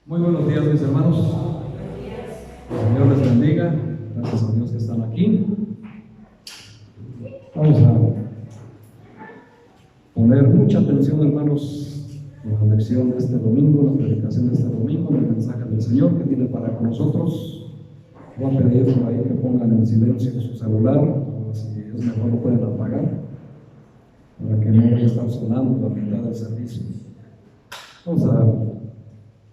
Muy buenos días, mis hermanos. El Señor les bendiga. Gracias a Dios que están aquí. Vamos a poner mucha atención, hermanos, en la lección de este domingo, la predicación de este domingo, el mensaje del Señor que tiene para con nosotros. Voy a pedir por ahí que pongan en silencio su celular, o si es mejor lo pueden apagar, para que no vaya a estar sonando a mitad del servicio. Vamos a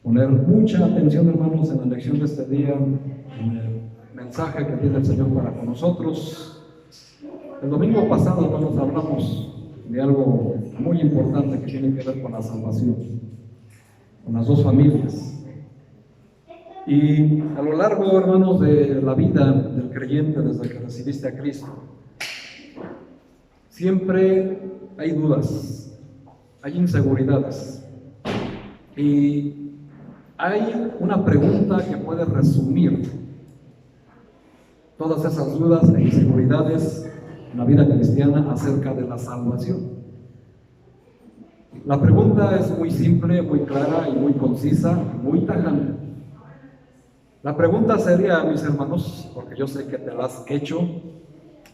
poner mucha atención, hermanos, en la lección de este día, en el mensaje que tiene el Señor para con nosotros. El domingo pasado, hermanos, hablamos de algo muy importante que tiene que ver con la salvación, con las dos familias. Y a lo largo, hermanos, de la vida del creyente desde que recibiste a Cristo, siempre hay dudas, hay inseguridades. Y hay una pregunta que puede resumir todas esas dudas e inseguridades en la vida cristiana acerca de la salvación. La pregunta es muy simple, muy clara y muy concisa, muy tajante. La pregunta sería, mis hermanos, porque yo sé que te la has hecho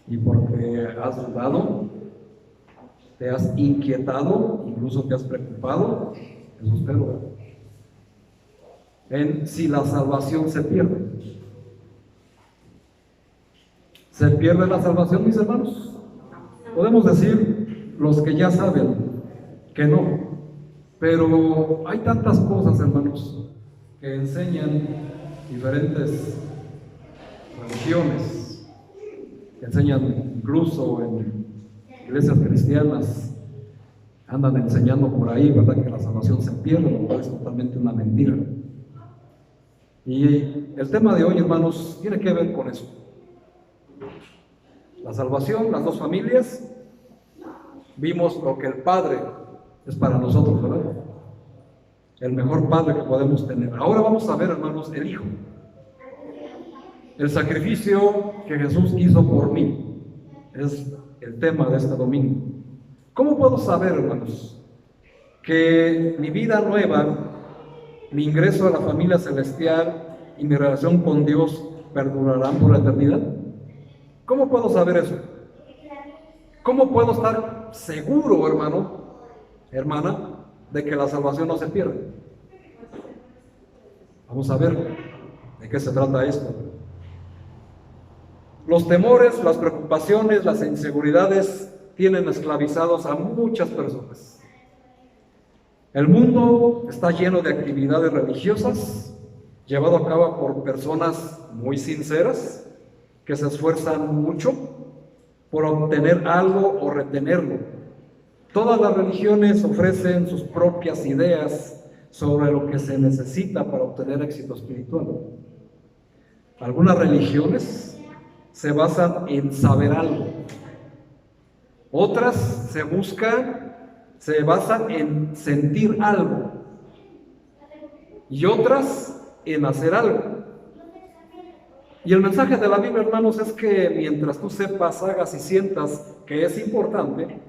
y porque has dudado, te has inquietado, incluso te has preocupado, eso espero, en si la salvación se pierde. ¿Se pierde la salvación, mis hermanos? Podemos decir, los que ya saben, que no. Pero hay tantas cosas, hermanos, que enseñan diferentes religiones, que enseñan incluso en iglesias cristianas, andan enseñando por ahí, ¿verdad?, que la salvación se pierde, lo cual es totalmente una mentira. Y el tema de hoy, hermanos, tiene que ver con eso. La salvación, las dos familias. Vimos lo que el Padre es para nosotros, ¿verdad? El mejor Padre que podemos tener. Ahora vamos a ver, hermanos, el Hijo. El sacrificio que Jesús hizo por mí es el tema de este domingo. ¿Cómo puedo saber, hermanos, que mi vida nueva, mi ingreso a la familia celestial y mi relación con Dios perdurarán por la eternidad? ¿Cómo puedo saber eso? ¿Cómo puedo estar seguro, hermano, hermana, de que la salvación no se pierde? Vamos a ver de qué se trata esto. Los temores, las preocupaciones, las inseguridades tienen esclavizados a muchas personas. El mundo está lleno de actividades religiosas llevado a cabo por personas muy sinceras que se esfuerzan mucho por obtener algo o retenerlo. Todas las religiones ofrecen sus propias ideas sobre lo que se necesita para obtener éxito espiritual. Algunas religiones se basan en saber algo. Otras se basan en sentir algo. Y otras en hacer algo. Y el mensaje de la Biblia, hermanos, es que mientras tú sepas, hagas y sientas que es importante,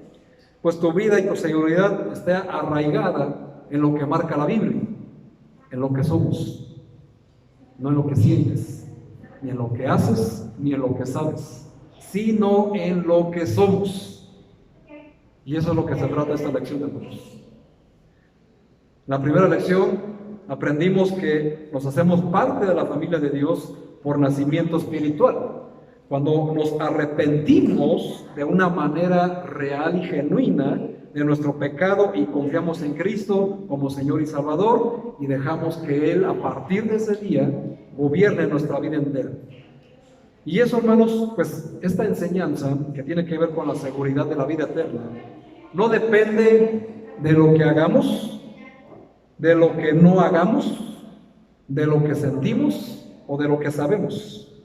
pues tu vida y tu seguridad esté arraigada en lo que marca la Biblia, en lo que somos, no en lo que sientes, ni en lo que haces, ni en lo que sabes, sino en lo que somos. Y eso es lo que se trata esta lección de nosotros. La primera lección aprendimos que nos hacemos parte de la familia de Dios por nacimiento espiritual. Cuando nos arrepentimos de una manera real y genuina de nuestro pecado y confiamos en Cristo como Señor y Salvador y dejamos que Él a partir de ese día gobierne nuestra vida entera. Y eso, hermanos, pues esta enseñanza que tiene que ver con la seguridad de la vida eterna no depende de lo que hagamos, de lo que no hagamos, de lo que sentimos o de lo que sabemos,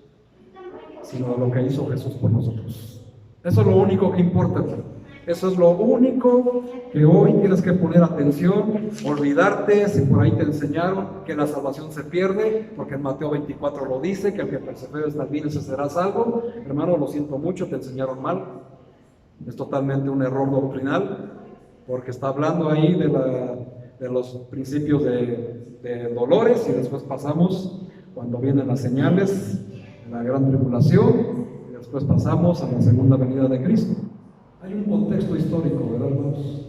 sino de lo que hizo Jesús por nosotros. Eso es lo único que importa, hermano. Eso es lo único que hoy tienes que poner atención, olvidarte si por ahí te enseñaron que la salvación se pierde, porque en Mateo 24 lo dice, que el que persevere hasta el fin se será salvo. Hermano, lo siento mucho, te enseñaron mal. Es totalmente un error doctrinal, porque está hablando ahí de la de los principios de dolores y después pasamos cuando vienen las señales de la gran tribulación y después pasamos a la segunda venida de Cristo. Hay un contexto histórico, ¿verdad, hermanos?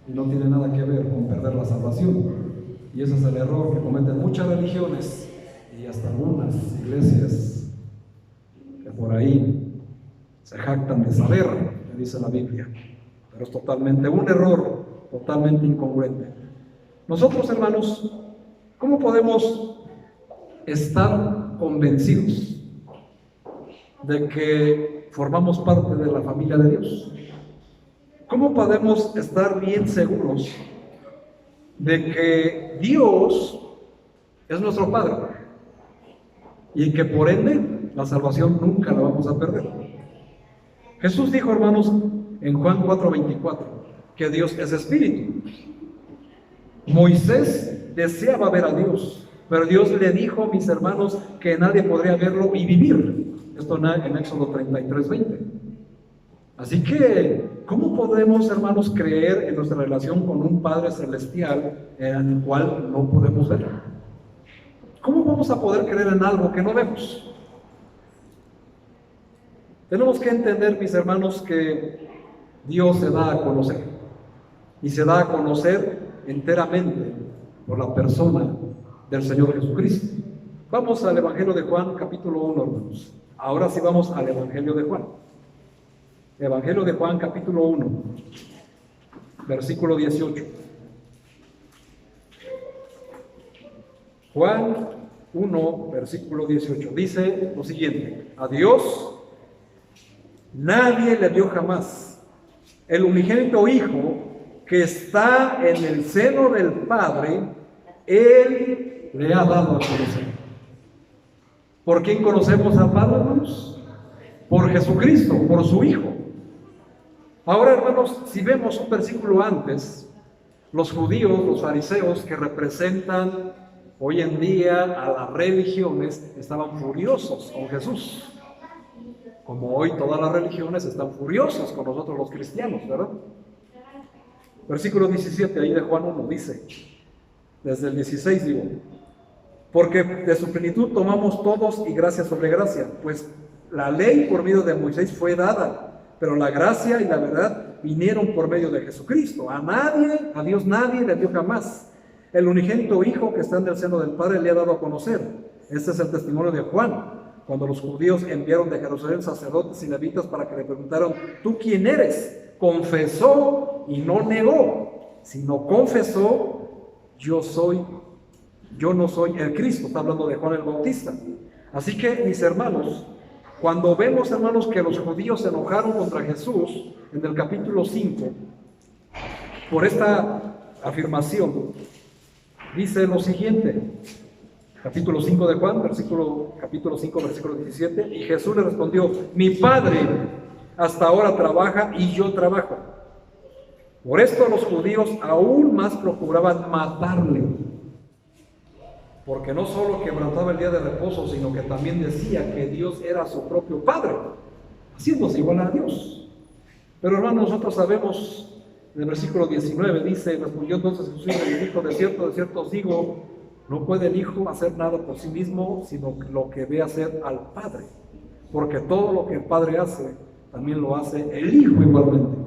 Y no tiene nada que ver con perder la salvación. Y ese es el error que cometen muchas religiones y hasta algunas iglesias que por ahí se jactan de saber, que dice la Biblia. Pero es totalmente un error, totalmente incongruente. Nosotros, hermanos, ¿cómo podemos estar convencidos de que formamos parte de la familia de Dios? ¿Cómo podemos estar bien seguros de que Dios es nuestro Padre y que por ende la salvación nunca la vamos a perder? Jesús dijo, hermanos, en Juan 4:24, que Dios es espíritu. Moisés deseaba ver a Dios, pero Dios le dijo, mis hermanos, que nadie podría verlo y vivir. Esto en Éxodo 33:20. Así que, ¿cómo podemos, hermanos, creer en nuestra relación con un Padre Celestial en el cual no podemos ver? ¿Cómo vamos a poder creer en algo que no vemos? Tenemos que entender, mis hermanos, que Dios se da a conocer. Y se da a conocer enteramente por la persona del Señor Jesucristo. Vamos al Evangelio de Juan, capítulo 1, hermanos. Ahora sí vamos al Evangelio de Juan. Evangelio de Juan, capítulo 1, versículo 18. Juan 1, versículo 18. Dice lo siguiente: a Dios nadie le vio jamás. El unigénito Hijo que está en el seno del Padre, Él le ha dado a conocer. ¿Por quién conocemos al Padre, hermanos? Por Jesucristo, por su Hijo. Ahora, hermanos, si vemos un versículo antes, los judíos, los fariseos, que representan hoy en día a las religiones, estaban furiosos con Jesús. Como hoy todas las religiones están furiosas con nosotros los cristianos, ¿verdad? Versículo 17, ahí de Juan 1, dice, desde el 16 digo, porque de su plenitud tomamos todos y gracia sobre gracia, pues la ley por medio de Moisés fue dada, pero la gracia y la verdad vinieron por medio de Jesucristo. A Dios nadie le dio jamás. El unigénito Hijo que está en el seno del Padre le ha dado a conocer. Este es el testimonio de Juan, cuando los judíos enviaron de Jerusalén sacerdotes y levitas para que le preguntaran, ¿tú quién eres? Confesó y no negó, sino confesó, yo no soy el Cristo. Está hablando de Juan el Bautista. Así que, mis hermanos, cuando vemos, hermanos, que los judíos se enojaron contra Jesús en el capítulo 5, por esta afirmación, dice lo siguiente, capítulo 5 de Juan, capítulo 5, versículo 17, y Jesús le respondió, mi Padre hasta ahora trabaja y yo trabajo. Por esto los judíos aún más procuraban matarle, porque no solo quebrantaba el día de reposo, sino que también decía que Dios era su propio Padre, haciéndose igual a Dios. Pero hermanos, nosotros sabemos, en el versículo 19 dice, respondió entonces Jesús y le dijo, de cierto os digo, no puede el Hijo hacer nada por sí mismo, sino lo que ve hacer al Padre, porque todo lo que el Padre hace, también lo hace el Hijo igualmente.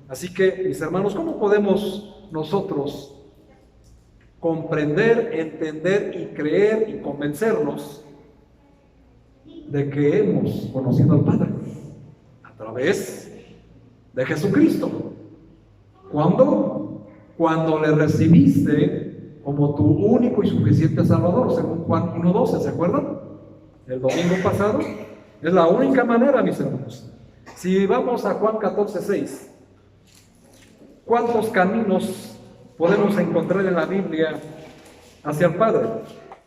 Así que, mis hermanos, ¿cómo podemos nosotros comprender, entender y creer y convencernos de que hemos conocido al Padre? A través de Jesucristo. ¿Cuándo? Cuando le recibiste como tu único y suficiente Salvador, según Juan 1:12, ¿se acuerdan? El domingo pasado. Es la única manera, mis hermanos. Si vamos a Juan 14:6, ¿cuántos caminos podemos encontrar en la Biblia hacia el Padre?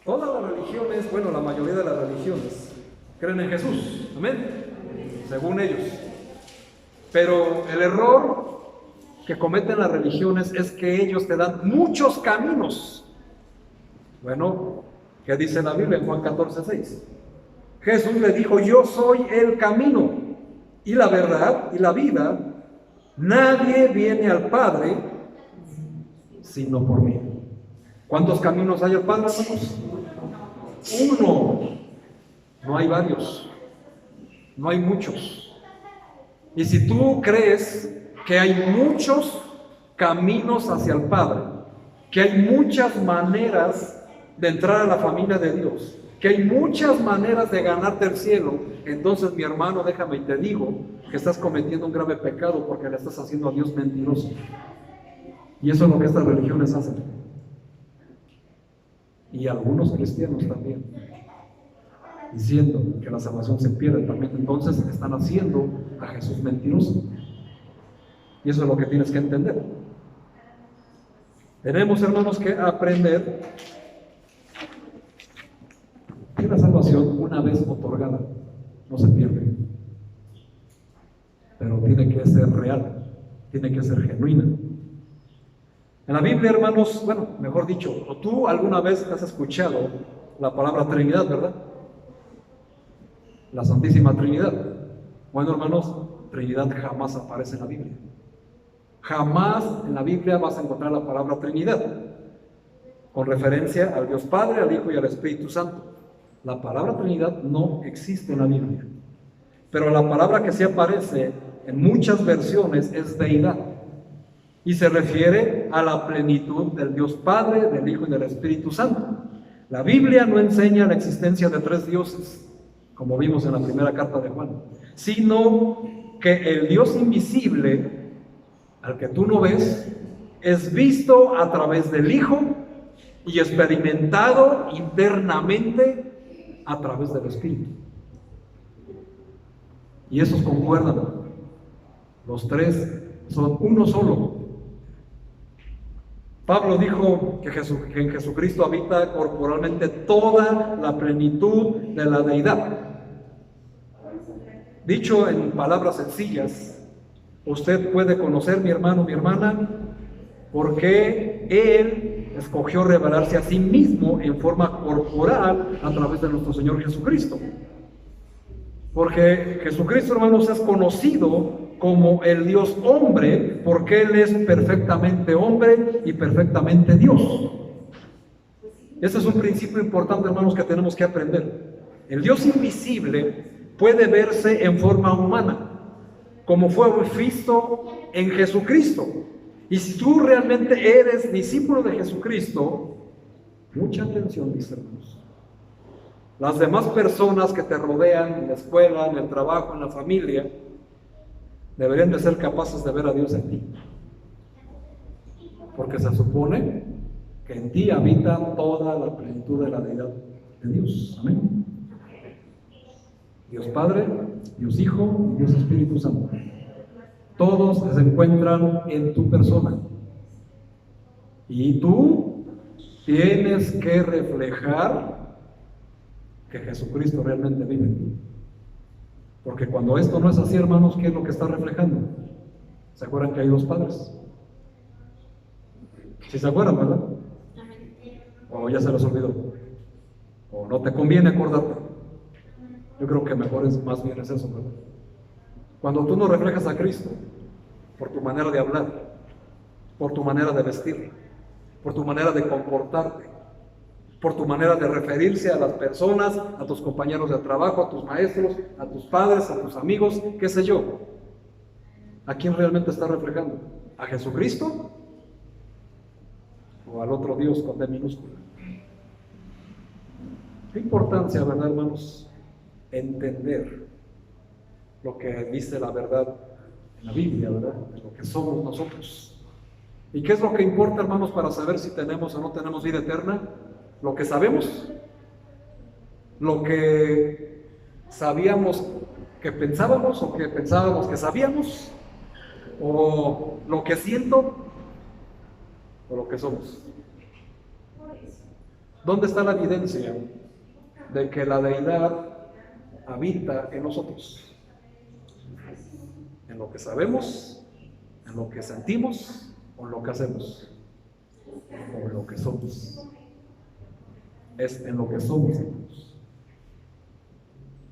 Todas las religiones, bueno, la mayoría de las religiones creen en Jesús, amén, según ellos. Pero el error que cometen las religiones es que ellos te dan muchos caminos. Bueno, ¿qué dice la Biblia en Juan 14:6? Jesús le dijo, yo soy el camino y la verdad y la vida. Nadie viene al Padre sino por mí. ¿Cuántos caminos hay al Padre, hermanos? Uno. No hay varios. No hay muchos. Y si tú crees que hay muchos caminos hacia el Padre, que hay muchas maneras de entrar a la familia de Dios, que hay muchas maneras de ganarte el cielo, entonces, mi hermano, déjame y te digo que estás cometiendo un grave pecado porque le estás haciendo a Dios mentiroso. Y eso es lo que estas religiones hacen. Y algunos cristianos también, diciendo que la salvación se pierde también, entonces están haciendo a Jesús mentiroso. Y eso es lo que tienes que entender. Tenemos, hermanos, que aprender que la salvación, una vez otorgada, no se pierde, pero tiene que ser real, tiene que ser genuina. En la Biblia, hermanos, bueno, mejor dicho, tú alguna vez has escuchado la palabra Trinidad, ¿verdad? La Santísima Trinidad. Bueno, hermanos, Trinidad jamás aparece en la Biblia. Jamás en la Biblia vas a encontrar la palabra Trinidad, con referencia al Dios Padre, al Hijo y al Espíritu Santo. La palabra Trinidad no existe en la Biblia, pero la palabra que sí aparece en muchas versiones es deidad, y se refiere a la plenitud del Dios Padre, del Hijo y del Espíritu Santo. La Biblia no enseña la existencia de tres dioses, como vimos en la primera carta de Juan, sino que el Dios invisible, al que tú no ves, es visto a través del Hijo y experimentado internamente a través del Espíritu. Y esos concuerdan. Los tres son uno solo. Pablo dijo que en Jesucristo habita corporalmente toda la plenitud de la deidad. Dicho en palabras sencillas, usted puede conocer, mi hermano, mi hermana, porque Él escogió revelarse a sí mismo en forma corporal a través de nuestro Señor Jesucristo. Porque Jesucristo, hermanos, es conocido como el Dios hombre, porque Él es perfectamente hombre y perfectamente Dios. Ese es un principio importante, hermanos, que tenemos que aprender. El Dios invisible puede verse en forma humana, como fue visto en Jesucristo. Y si tú realmente eres discípulo de Jesucristo, mucha atención, mis hermanos. Las demás personas que te rodean en la escuela, en el trabajo, en la familia, deberían de ser capaces de ver a Dios en ti. Porque se supone que en ti habita toda la plenitud de la deidad de Dios. Amén. Dios Padre, Dios Hijo y Dios Espíritu Santo. Todos se encuentran en tu persona. Y tú tienes que reflejar que Jesucristo realmente vive en ti. Porque cuando esto no es así, hermanos, ¿qué es lo que está reflejando? ¿Se acuerdan que hay dos padres? ¿Sí se acuerdan, verdad? O ya se les olvidó. O no te conviene acordarte. Yo creo que mejor es más bien es eso, ¿verdad? Cuando tú no reflejas a Cristo por tu manera de hablar, por tu manera de vestir, por tu manera de comportarte, por tu manera de referirse a las personas, a tus compañeros de trabajo, a tus maestros, a tus padres, a tus amigos, qué sé yo. ¿A quién realmente está reflejando? ¿A Jesucristo? ¿O al otro Dios con D minúscula? Qué importancia, ¿verdad, hermanos? Entender lo que dice la verdad en la Biblia, ¿verdad? De lo que somos nosotros. ¿Y qué es lo que importa, hermanos, para saber si tenemos o no tenemos vida eterna? Lo que sabemos, lo que sabíamos que pensábamos o que pensábamos que sabíamos, o lo que siento, o lo que somos. ¿Dónde está la evidencia de que la deidad habita en nosotros? ¿En lo que sabemos, en lo que sentimos, o en lo que hacemos, o en lo que somos? Es en lo que somos, hermanos.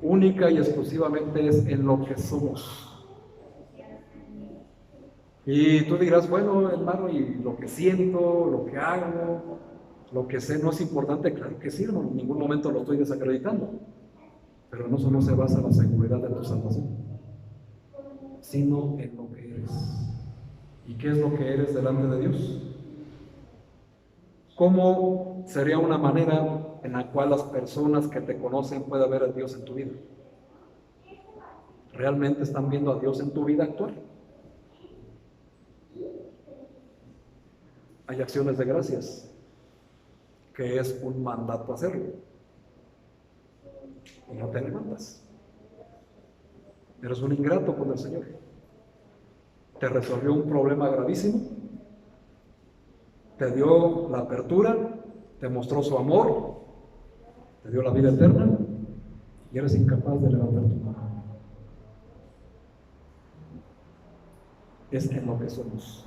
Única y exclusivamente es en lo que somos. Y tú dirás, bueno, hermano, y lo que siento, lo que hago, lo que sé no es importante. Claro que sí, hermano, en ningún momento lo estoy desacreditando. Pero no solo se basa en la seguridad de tu salvación, sino en lo que eres. ¿Y qué es lo que eres delante de Dios? ¿Cómo sería una manera en la cual las personas que te conocen puedan ver a Dios en tu vida? ¿Realmente están viendo a Dios en tu vida actual? Hay acciones de gracias, que es un mandato hacerlo. Y no te levantas. Eres un ingrato con el Señor. Te resolvió un problema gravísimo, te dio la apertura, te mostró su amor, te dio la vida eterna y eres incapaz de levantar tu mano. Es en lo que somos.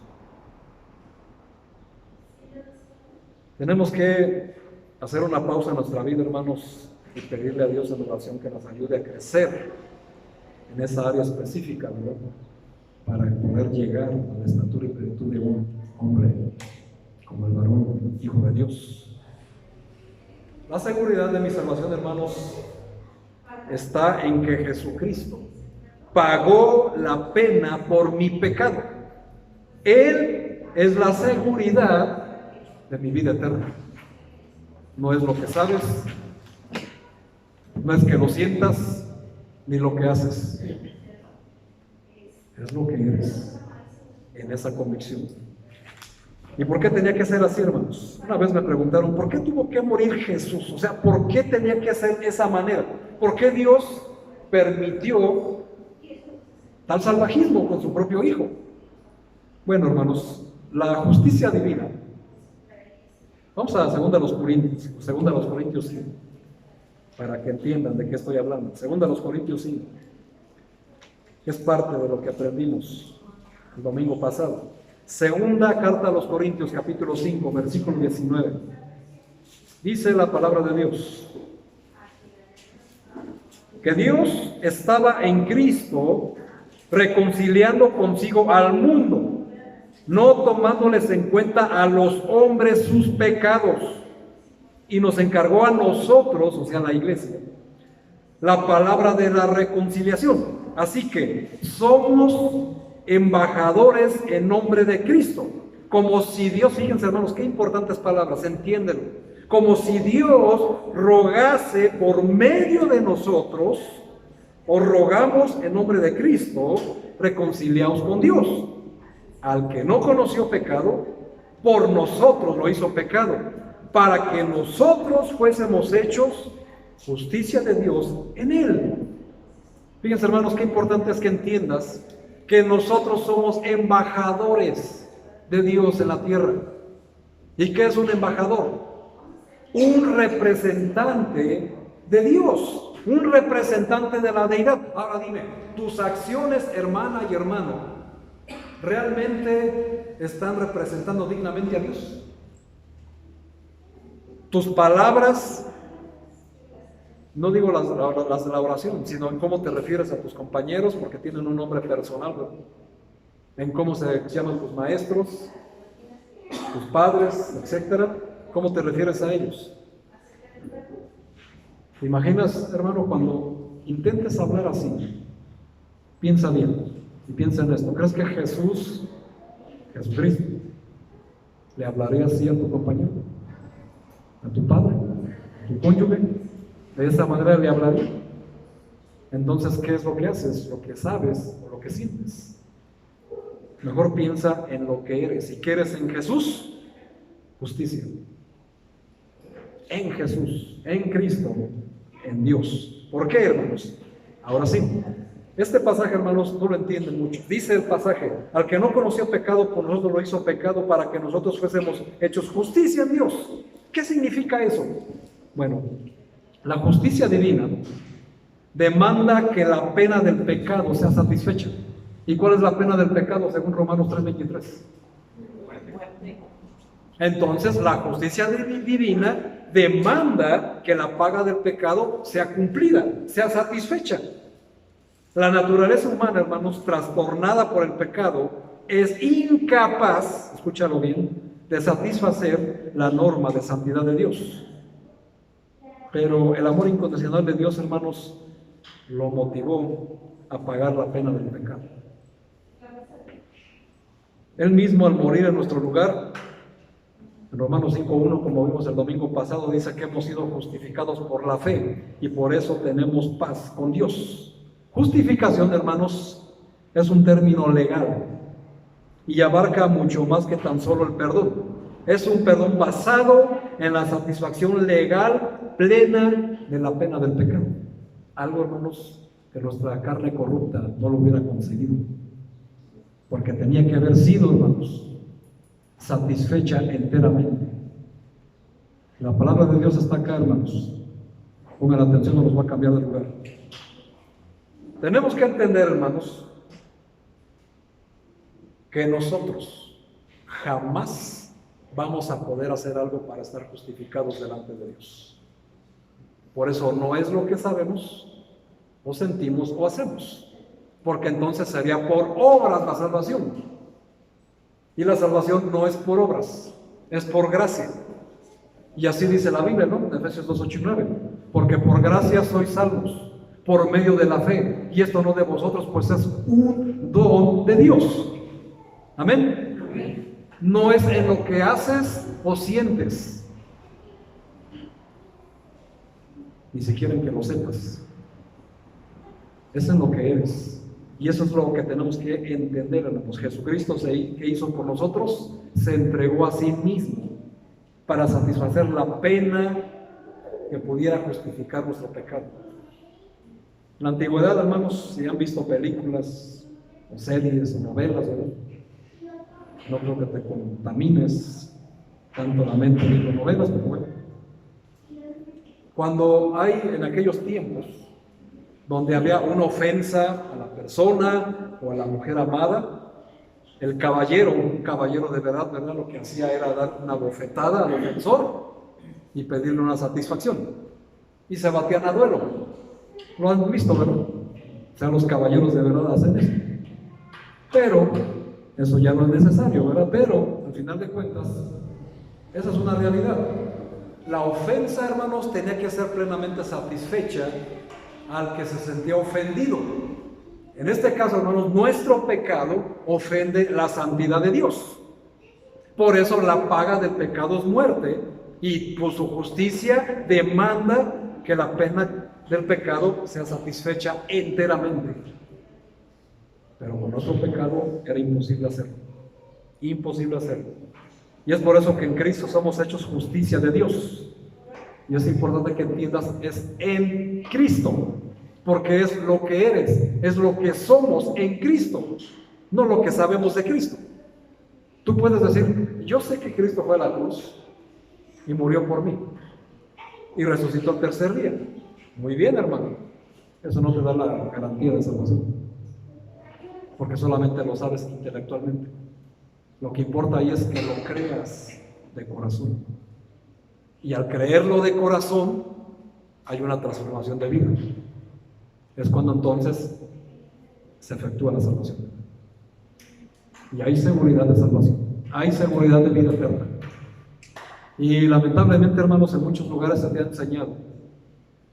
Tenemos que hacer una pausa en nuestra vida, hermanos, y pedirle a Dios en oración que nos ayude a crecer en esa área específica, ¿verdad? Para poder llegar a la estatura y plenitud de un hombre como el varón, hijo de Dios. La seguridad de mi salvación, hermanos, está en que Jesucristo pagó la pena por mi pecado. Él es la seguridad de mi vida eterna. No es lo que sabes, no es que lo sientas, ni lo que haces. Es lo que eres en esa convicción. ¿Y por qué tenía que ser así, hermanos? Una vez me preguntaron, ¿por qué tuvo que morir Jesús? O sea, ¿por qué tenía que ser esa manera? ¿Por qué Dios permitió tal salvajismo con su propio hijo? Bueno, hermanos, la justicia divina. Vamos a 2 Corintios 5, para que entiendan de qué estoy hablando. 2 Corintios 5. Es parte de lo que aprendimos el domingo pasado. Segunda carta a los Corintios, capítulo 5, versículo 19. Dice la palabra de Dios que Dios estaba en Cristo reconciliando consigo al mundo, no tomándoles en cuenta a los hombres sus pecados, y nos encargó a nosotros, o sea, la iglesia, la palabra de la reconciliación. Así que somos embajadores en nombre de Cristo, como si Dios, fíjense hermanos, qué importantes palabras, entiéndelo, como si Dios rogase por medio de nosotros, os rogamos en nombre de Cristo, reconciliaos con Dios. Al que no conoció pecado, por nosotros lo hizo pecado, para que nosotros fuésemos hechos justicia de Dios en él. Fíjense hermanos, qué importante es que entiendas que nosotros somos embajadores de Dios en la tierra. ¿Y qué es un embajador? Un representante de Dios, un representante de la deidad. Ahora dime, tus acciones, hermana y hermano, ¿realmente están representando dignamente a Dios? Tus palabras, no digo las de la oración, sino en cómo te refieres a tus compañeros, porque tienen un nombre personal, ¿verdad? En cómo se llaman tus maestros, tus padres, etcétera, cómo te refieres a ellos. ¿Te imaginas, hermano, cuando intentes hablar así? Piensa bien y piensa en esto. ¿Crees que Jesucristo, le hablaría así a tu compañero, a tu padre, a tu cónyuge? ¿De esa manera le hablaría? Entonces, ¿qué es lo que haces? ¿Lo que sabes o lo que sientes? Mejor piensa en lo que eres. ¿Y qué eres en Jesús? Justicia. En Jesús, en Cristo, en Dios. ¿Por qué, hermanos? Ahora sí, este pasaje, hermanos, no lo entienden mucho. Dice el pasaje, al que no conoció pecado, por nosotros lo hizo pecado para que nosotros fuésemos hechos justicia en Dios. ¿Qué significa eso? Bueno, la justicia divina demanda que la pena del pecado sea satisfecha. ¿Y cuál es la pena del pecado según Romanos 3:23? Entonces, la justicia divina demanda que la paga del pecado sea cumplida, sea satisfecha. La naturaleza humana, hermanos, trastornada por el pecado, es incapaz, escúchalo bien, de satisfacer la norma de santidad de Dios. Pero el amor incondicional de Dios, hermanos, lo motivó a pagar la pena del pecado. Él mismo, al morir en nuestro lugar, en Romanos 5:1, como vimos el domingo pasado, dice que hemos sido justificados por la fe y por eso tenemos paz con Dios. Justificación, hermanos, es un término legal y abarca mucho más que tan solo el perdón. Es un perdón basado en la satisfacción legal plena de la pena del pecado. Algo, hermanos, que nuestra carne corrupta no lo hubiera conseguido. Porque tenía que haber sido, hermanos, satisfecha enteramente. La palabra de Dios está acá, hermanos. Pongan atención, no nos va a cambiar de lugar. Tenemos que entender, hermanos, que nosotros jamás vamos a poder hacer algo para estar justificados delante de Dios. Por eso no es lo que sabemos, o sentimos, o hacemos. Porque entonces sería por obras la salvación. Y la salvación no es por obras, es por gracia. Y así dice la Biblia, ¿no? En Efesios 2:8-9. Porque por gracia sois salvos, por medio de la fe. Y esto no de vosotros, pues es un don de Dios. Amén. Amén. No es en lo que haces o sientes. Ni siquiera en que lo sepas. Es en lo que eres. Y eso es lo que tenemos que entender, hermanos. Jesucristo, ¿qué hizo por nosotros? Se entregó a sí mismo para satisfacer la pena que pudiera justificar nuestro pecado. En la antigüedad, hermanos, si han visto películas, o series, o novelas, ¿verdad? No creo que te contamines tanto la mente viendo novelas, pero bueno. Cuando hay en aquellos tiempos donde había una ofensa a la persona o a la mujer amada, el caballero, un caballero de verdad, lo que hacía era dar una bofetada al ofensor y pedirle una satisfacción. Y se batían a duelo. Lo han visto, ¿verdad? O sea, los caballeros de verdad hacen eso. Pero eso ya no es necesario, ¿verdad? Pero, al final de cuentas, esa es una realidad. La ofensa, hermanos, tenía que ser plenamente satisfecha al que se sentía ofendido. En este caso, hermanos, nuestro pecado ofende la santidad de Dios. Por eso la paga del pecado es muerte, y por su justicia demanda que la pena del pecado sea satisfecha enteramente. Pero con nuestro pecado era imposible hacerlo. Imposible hacerlo. Y es por eso que en Cristo somos hechos justicia de Dios. Y es importante que entiendas, es en Cristo, porque es lo que eres, es lo que somos en Cristo, no lo que sabemos de Cristo. Tú puedes decir, yo sé que Cristo fue a la cruz y murió por mí y resucitó el tercer día. Muy bien, hermano, eso no te da la garantía de salvación, porque solamente lo sabes intelectualmente. Lo que importa ahí es que lo creas de corazón. Y al creerlo de corazón, hay una transformación de vida. Es cuando entonces se efectúa la salvación. Y hay seguridad de salvación. Hay seguridad de vida eterna. Y lamentablemente, hermanos, en muchos lugares se te ha enseñado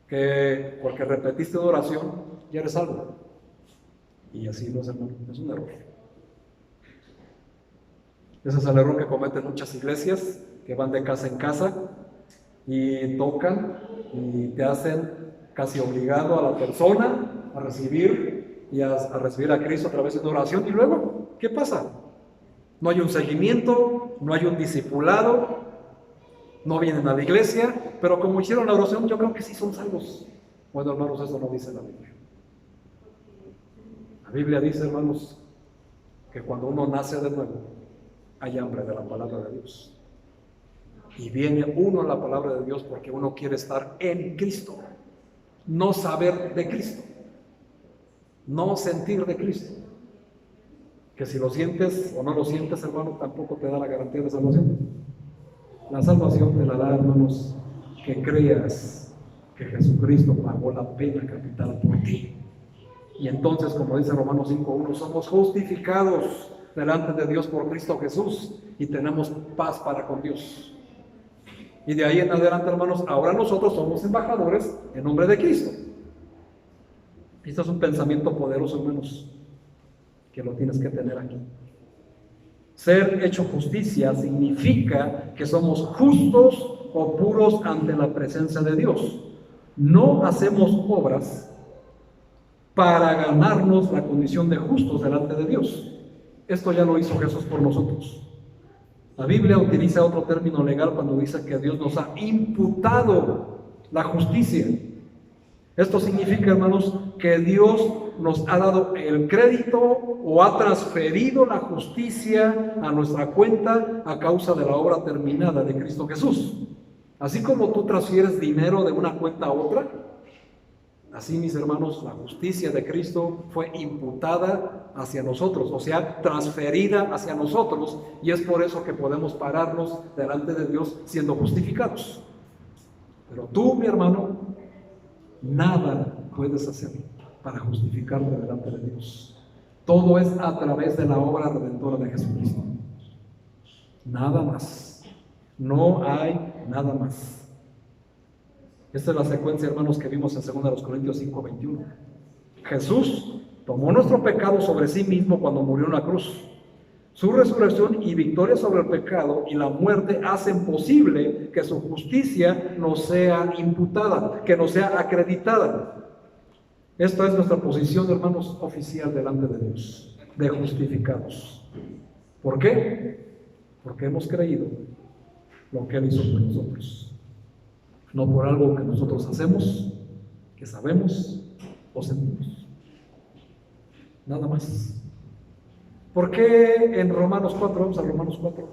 que porque repetiste una oración, ya eres salvo. Y así no es, hermano. Es un error. Ese es el error que cometen muchas iglesias, que van de casa en casa y tocan y te hacen casi obligado a la persona a recibir y a recibir a Cristo a través de una oración. Y luego, ¿qué pasa? No hay un seguimiento, no hay un discipulado, no vienen a la iglesia, pero como hicieron la oración, yo creo que sí son salvos. Bueno, hermanos, eso no dice la Biblia. La Biblia dice, hermanos, que cuando uno nace de nuevo, hay hambre de la palabra de Dios. Y viene uno a la palabra de Dios porque uno quiere estar en Cristo, no saber de Cristo, no sentir de Cristo. Que si lo sientes o no lo sientes, hermano, tampoco te da la garantía de salvación. La salvación te la da, hermanos, que creas que Jesucristo pagó la pena capital por ti. Y entonces, como dice Romanos 5:1, somos justificados delante de Dios por Cristo Jesús y tenemos paz para con Dios. Y de ahí en adelante, hermanos, ahora nosotros somos embajadores en nombre de Cristo. Este es un pensamiento poderoso, hermanos, que lo tienes que tener aquí. Ser hecho justicia significa que somos justos o puros ante la presencia de Dios. No hacemos obras para ganarnos la condición de justos delante de Dios. Esto ya lo hizo Jesús por nosotros. La Biblia utiliza otro término legal cuando dice que Dios nos ha imputado la justicia. Esto significa, hermanos, que Dios nos ha dado el crédito o ha transferido la justicia a nuestra cuenta a causa de la obra terminada de Cristo Jesús. Así como tú transfieres dinero de una cuenta a otra, así, mis hermanos, la justicia de Cristo fue imputada hacia nosotros, o sea, transferida hacia nosotros, y es por eso que podemos pararnos delante de Dios siendo justificados. Pero tú, mi hermano, nada puedes hacer para justificarte delante de Dios. Todo es a través de la obra redentora de Jesucristo. Nada más. No hay nada más. Esta es la secuencia, hermanos, que vimos en 2 Corintios 5:21. Jesús tomó nuestro pecado sobre sí mismo cuando murió en la cruz. Su resurrección y victoria sobre el pecado y la muerte hacen posible que su justicia nos sea imputada, que nos sea acreditada. Esta es nuestra posición, hermanos, oficial delante de Dios, de justificados. ¿Por qué? Porque hemos creído lo que Él hizo por nosotros. No por algo que nosotros hacemos, que sabemos o sentimos. Nada más. ¿Por qué en Romanos 4, vamos a Romanos 4,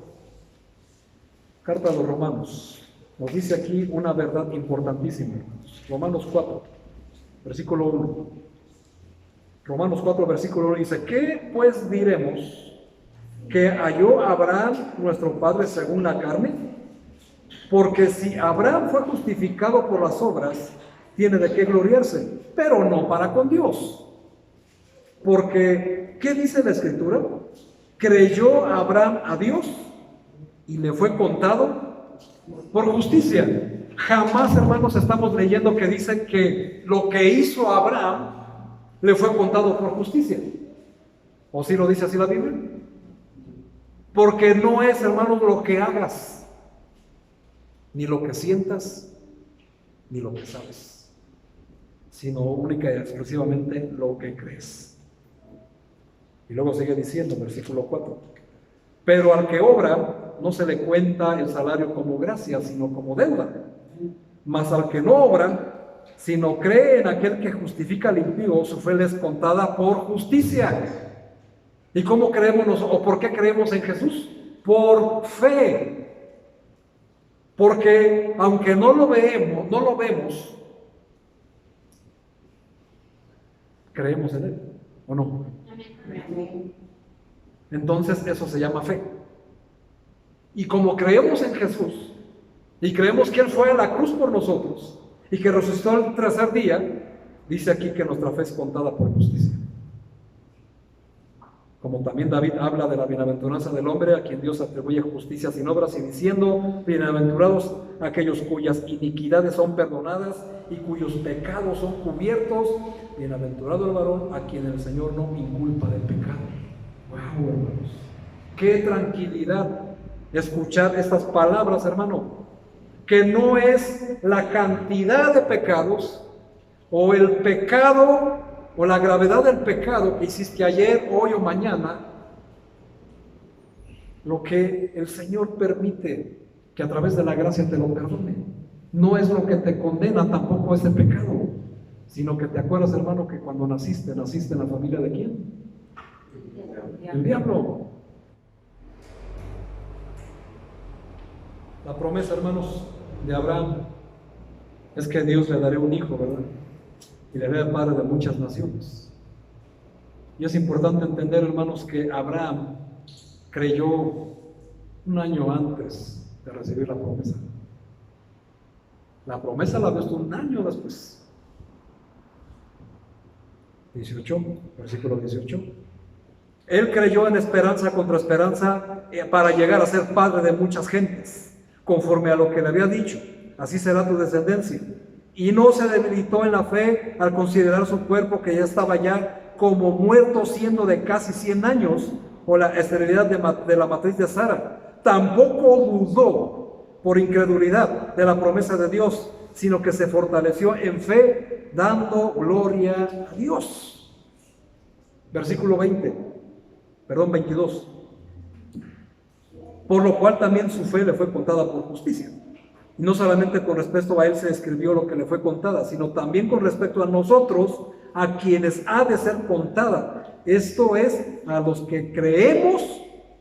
carta a los Romanos, nos dice aquí una verdad importantísima, hermanos? Romanos 4, versículo 1. Romanos 4, versículo 1 dice: ¿qué pues diremos? ¿Que halló Abraham nuestro padre según la carne? Porque si Abraham fue justificado por las obras, tiene de qué gloriarse, pero no para con Dios. Porque, ¿qué dice la Escritura? Creyó Abraham a Dios y le fue contado por justicia. Jamás, hermanos, estamos leyendo que dice que lo que hizo Abraham le fue contado por justicia. ¿O sí lo dice así la Biblia? Porque no es, hermanos, lo que hagas, ni lo que sientas, ni lo que sabes, sino única y exclusivamente lo que crees. Y luego sigue diciendo, versículo 4: pero al que obra no se le cuenta el salario como gracia, sino como deuda. Mas al que no obra, sino cree en aquel que justifica al impío, su fe le es contada por justicia. ¿Y cómo creemos o por qué creemos en Jesús? Por fe. Porque aunque no lo vemos, creemos en Él, ¿o no? Entonces eso se llama fe. Y como creemos en Jesús y creemos que Él fue a la cruz por nosotros y que resucitó el tercer día, dice aquí que nuestra fe es contada por justicia. Como también David habla de la bienaventuranza del hombre a quien Dios atribuye justicia sin obras, y diciendo: bienaventurados aquellos cuyas iniquidades son perdonadas y cuyos pecados son cubiertos. Bienaventurado el varón a quien el Señor no inculpa del pecado. ¡Wow, hermanos! ¡Qué tranquilidad escuchar estas palabras, hermano! Que no es la cantidad de pecados o el pecado o la gravedad del pecado que hiciste ayer, hoy o mañana, lo que el Señor permite que a través de la gracia te lo perdone. No es lo que te condena tampoco ese pecado, sino que te acuerdas, hermano, que cuando naciste en la familia ¿de quién? El diablo. La promesa, hermanos, de Abraham es que Dios le daría un hijo, ¿verdad? Y le haré padre de muchas naciones. Y es importante entender, hermanos, que Abraham creyó un año antes de recibir la promesa. La promesa la ves un año después. 18, versículo 18. Él creyó en esperanza contra esperanza para llegar a ser padre de muchas gentes, conforme a lo que le había dicho. Así será tu descendencia. Y no se debilitó en la fe al considerar su cuerpo, que ya estaba ya como muerto, siendo de casi 100 años, o la esterilidad de la matriz de Sara. Tampoco dudó por incredulidad de la promesa de Dios, sino que se fortaleció en fe, dando gloria a Dios. Versículo 22. Por lo cual también su fe le fue contada por justicia. Y no solamente con respecto a él se escribió lo que le fue contada, sino también con respecto a nosotros, a quienes ha de ser contada. Esto es, a los que creemos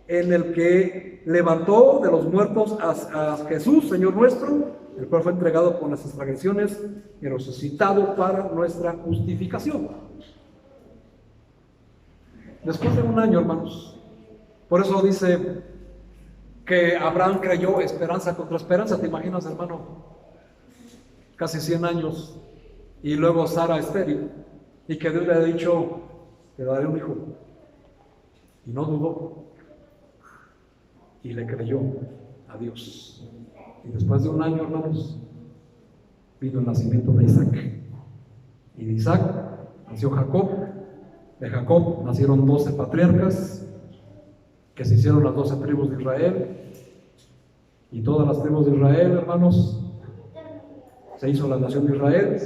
en el que levantó de los muertos a Jesús, Señor nuestro, el cual fue entregado por nuestras transgresiones y resucitado para nuestra justificación. Después de un año, hermanos, por eso dice que Abraham creyó esperanza contra esperanza. ¿Te imaginas, hermano? Casi 100 años y luego Sara estéril, y que Dios le ha dicho: te daré un hijo, y no dudó y le creyó a Dios. Y después de un año, hermanos, vino el nacimiento de Isaac, y de Isaac nació Jacob. De Jacob nacieron 12 patriarcas, que se hicieron las 12 tribus de Israel. Y todas las tribus de Israel, hermanos, se hizo la nación de Israel.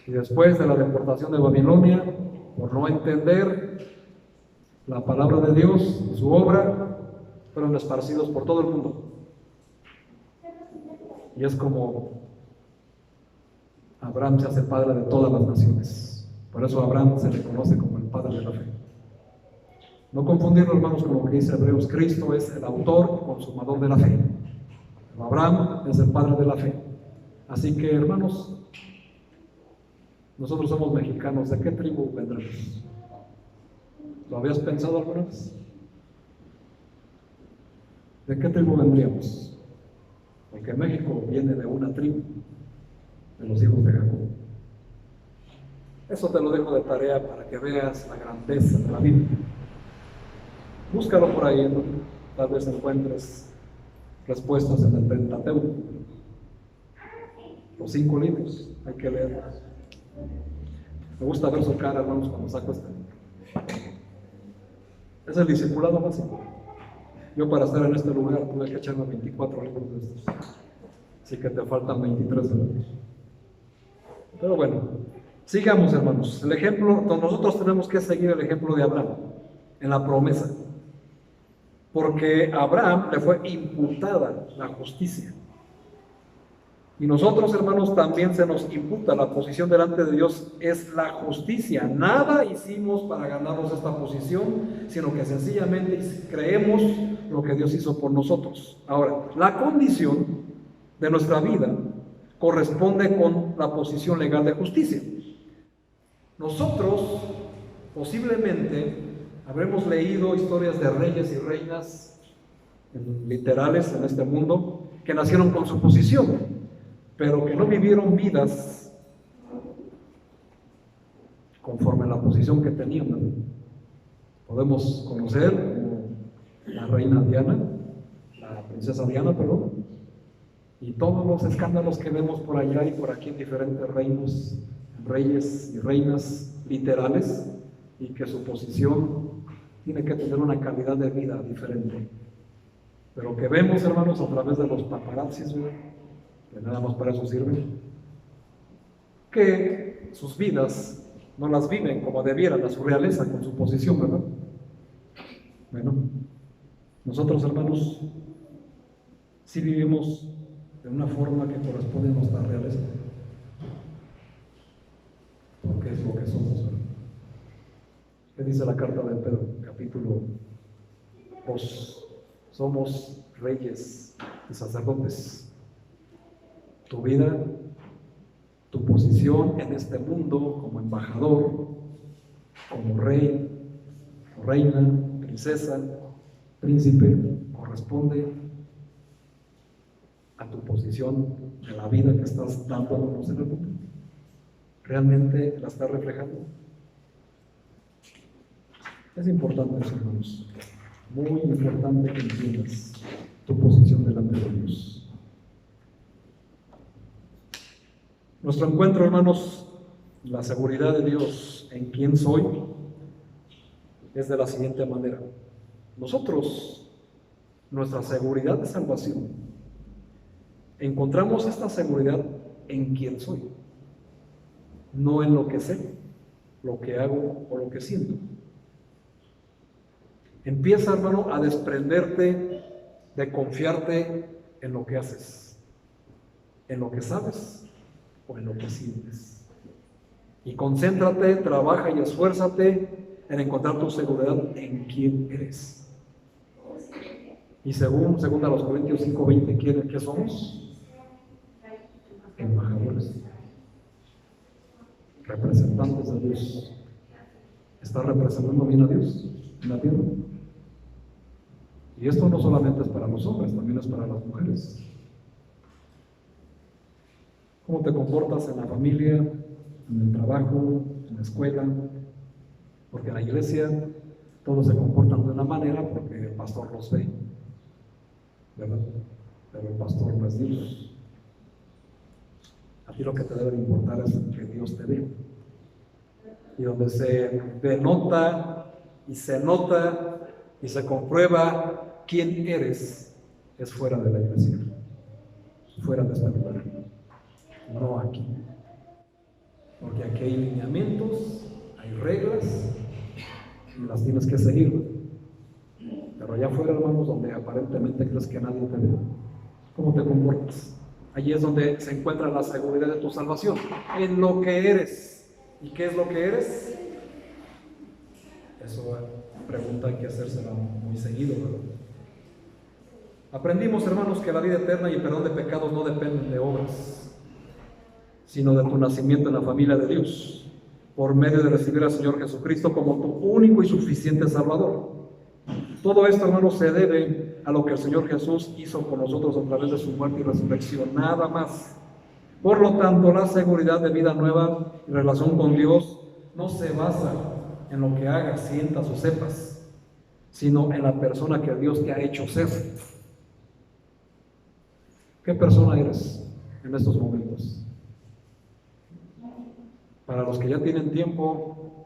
Y después de la deportación de Babilonia, por no entender la palabra de Dios, su obra, fueron esparcidos por todo el mundo. Y es como Abraham se hace padre de todas las naciones. Por eso Abraham se le conoce como el padre de la fe. No confundirlo, hermanos, con lo que dice Hebreos. Cristo es el autor y consumador de la fe. Abraham es el padre de la fe. Así que, hermanos, nosotros somos mexicanos. ¿De qué tribu vendremos? ¿Lo habías pensado alguna vez? ¿De qué tribu vendríamos? Porque México viene de una tribu, de los hijos de Jacob. Eso te lo dejo de tarea para que veas la grandeza de la Biblia. Búscalo por ahí, ¿no? Tal vez encuentres respuestas en el Pentateuco. Los 5 libros, hay que leerlos. Me gusta ver su cara, hermanos, cuando saco este. Es el discipulado básico. Yo, para estar en este lugar, tuve que echarme 24 libros de estos. Así que te faltan 23 libros. Pero bueno, sigamos, hermanos. El ejemplo, nosotros tenemos que seguir el ejemplo de Abraham en la promesa. Porque a Abraham le fue imputada la justicia. Y nosotros, hermanos, también se nos imputa la posición delante de Dios, es la justicia. Nada hicimos para ganarnos esta posición, sino que sencillamente creemos lo que Dios hizo por nosotros. Ahora, la condición de nuestra vida corresponde con la posición legal de justicia. Nosotros posiblemente habremos leído historias de reyes y reinas literales en este mundo que nacieron con su posición, pero que no vivieron vidas conforme a la posición que tenían, ¿no? Podemos conocer como la reina Diana, la princesa Diana, perdón, y todos los escándalos que vemos por allá y por aquí en diferentes reinos, reyes y reinas literales, y que su posición tiene que tener una calidad de vida diferente. Pero que vemos, hermanos, a través de los paparazzis, ¿no? Que nada más para eso sirven, que sus vidas no las viven como debieran a su realeza, con su posición, ¿verdad? Bueno, nosotros, hermanos, sí vivimos de una forma que corresponde a nuestra realeza, porque es lo que somos, ¿verdad? ¿Qué dice la carta de Pedro, capítulo 2? Somos reyes y sacerdotes. Tu vida, tu posición en este mundo como embajador, como rey, reina, princesa, príncipe, corresponde a tu posición de la vida que estás dándonos en el mundo. ¿Realmente la estás reflejando? Es importante eso, hermanos. Muy importante que entiendas tu posición delante de Dios. Nuestro encuentro, hermanos, la seguridad de Dios en quién soy, es de la siguiente manera. Nosotros, nuestra seguridad de salvación, encontramos esta seguridad en quién soy, no en lo que sé, lo que hago o lo que siento. Empieza, hermano, a desprenderte de confiarte en lo que haces, en lo que sabes o en lo que sientes. Y concéntrate, trabaja y esfuérzate en encontrar tu seguridad en quién eres. Y según 2 Corintios 5:20, ¿qué somos? Embajadores, representantes de Dios. ¿Estás representando bien a Dios en la tierra? Y esto no solamente es para los hombres, también es para las mujeres. ¿Cómo te comportas en la familia, en el trabajo, en la escuela? Porque en la iglesia todos se comportan de una manera porque el pastor los ve, ¿verdad? Pero el pastor no es Dios. A ti lo que te debe importar es que Dios te ve. Y donde se denota y se nota y se comprueba quién eres, es fuera de la iglesia, fuera de este lugar, no aquí. Porque aquí hay lineamientos, hay reglas y las tienes que seguir. Pero allá afuera, hermanos, donde aparentemente crees que nadie te ve, ¿cómo te comportas? Allí es donde se encuentra la seguridad de tu salvación, en lo que eres. ¿Y qué es lo que eres? Eso pregunta hay que hacérsela muy seguido, ¿verdad? Aprendimos, hermanos, que la vida eterna y el perdón de pecados no dependen de obras, sino de tu nacimiento en la familia de Dios, por medio de recibir al Señor Jesucristo como tu único y suficiente Salvador. Todo esto, hermanos, se debe a lo que el Señor Jesús hizo con nosotros a través de su muerte y resurrección, nada más. Por lo tanto, la seguridad de vida nueva y relación con Dios no se basa en lo que hagas, sientas o sepas, sino en la persona que Dios te ha hecho ser. ¿Qué persona eres en estos momentos? Para los que ya tienen tiempo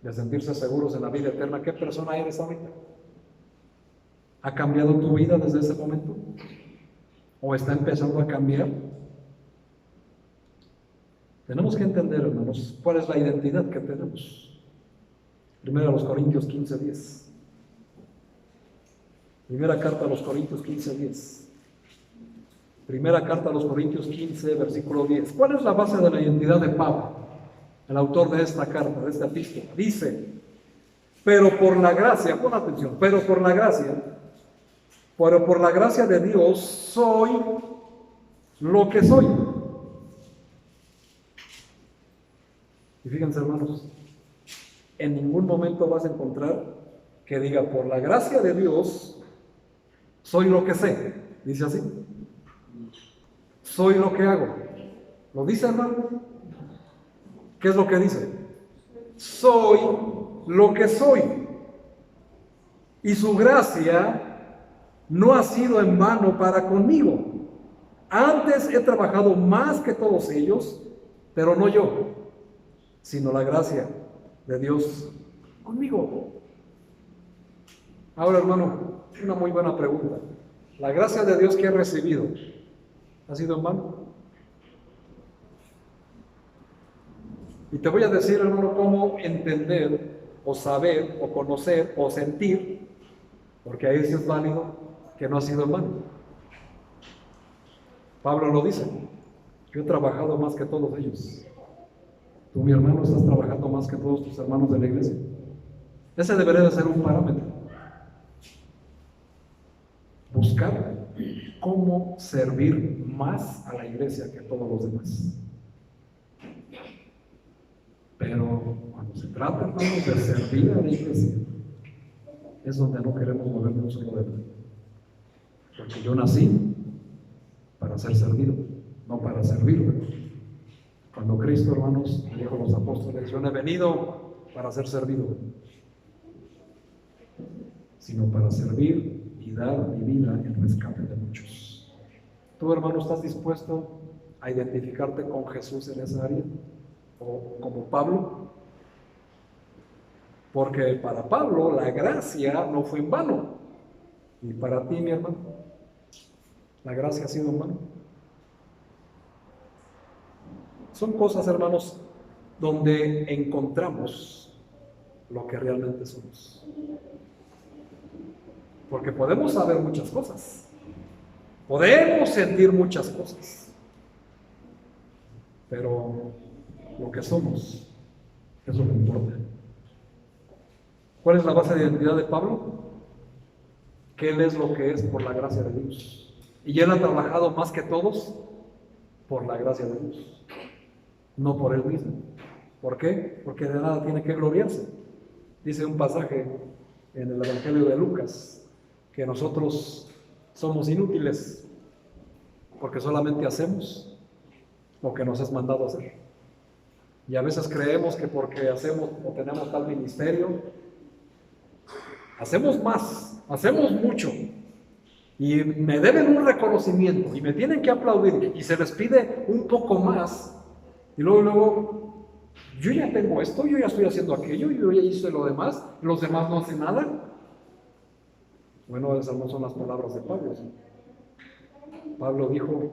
de sentirse seguros en la vida eterna, ¿qué persona eres ahorita? ¿Ha cambiado tu vida desde ese momento? ¿O está empezando a cambiar? Tenemos que entender, hermanos, cuál es la identidad que tenemos. Primera a los Corintios 15:10. Primera carta a los Corintios 15:10. Primera carta a los Corintios 15, versículo 10. ¿Cuál es la base de la identidad de Pablo, el autor de esta carta, de esta epístola? Dice, pero por la gracia, pon atención, pero por la gracia de Dios soy lo que soy. Y fíjense, hermanos, en ningún momento vas a encontrar que diga, por la gracia de Dios soy lo que sé. Dice así. Soy lo que hago. ¿Lo dice, hermano? ¿Qué es lo que dice? Soy lo que soy. Y su gracia no ha sido en vano para conmigo. Antes he trabajado más que todos ellos, pero no yo, sino la gracia de Dios conmigo. Ahora, hermano, una muy buena pregunta. ¿La gracia de Dios que he recibido ha sido en vano? Y te voy a decir, hermano, cómo entender, o saber, o conocer, o sentir, porque ahí sí es válido, que no ha sido en vano. Pablo lo dice, yo he trabajado más que todos ellos. Tú, mi hermano, estás trabajando más que todos tus hermanos de la iglesia. Ese debería de ser un parámetro. Buscar cómo servir más a la iglesia que todos los demás. Pero cuando se trata, hermanos, de servir a la iglesia, es donde no queremos movernos un solo dedo. Porque yo nací para ser servido, no para servir. Cuando Cristo, hermanos, dijo a los apóstoles, yo no he venido para ser servido, sino para servir y dar mi vida en rescate de muchos. ¿Tú, hermano, estás dispuesto a identificarte con Jesús en esa área? ¿O como Pablo? Porque para Pablo la gracia no fue en vano. Y para ti, mi hermano, la gracia ha sido en vano. Son cosas, hermanos, donde encontramos lo que realmente somos. Porque podemos saber muchas cosas, podemos sentir muchas cosas, pero lo que somos es lo que importa. ¿Cuál es la base de identidad de Pablo? Que él es lo que es por la gracia de Dios. Y él ha trabajado más que todos por la gracia de Dios, no por él mismo. ¿Por qué? Porque de nada tiene que gloriarse. Dice un pasaje en el Evangelio de Lucas que nosotros somos inútiles porque solamente hacemos lo que nos es mandado hacer. Y a veces creemos que porque hacemos o tenemos tal ministerio, hacemos más, hacemos mucho, y me deben un reconocimiento y me tienen que aplaudir y se les pide un poco más, y luego yo ya tengo esto, yo ya estoy haciendo aquello, yo ya hice lo demás, los demás no hacen nada. Bueno, esas no son las palabras de Pablo. Pablo dijo: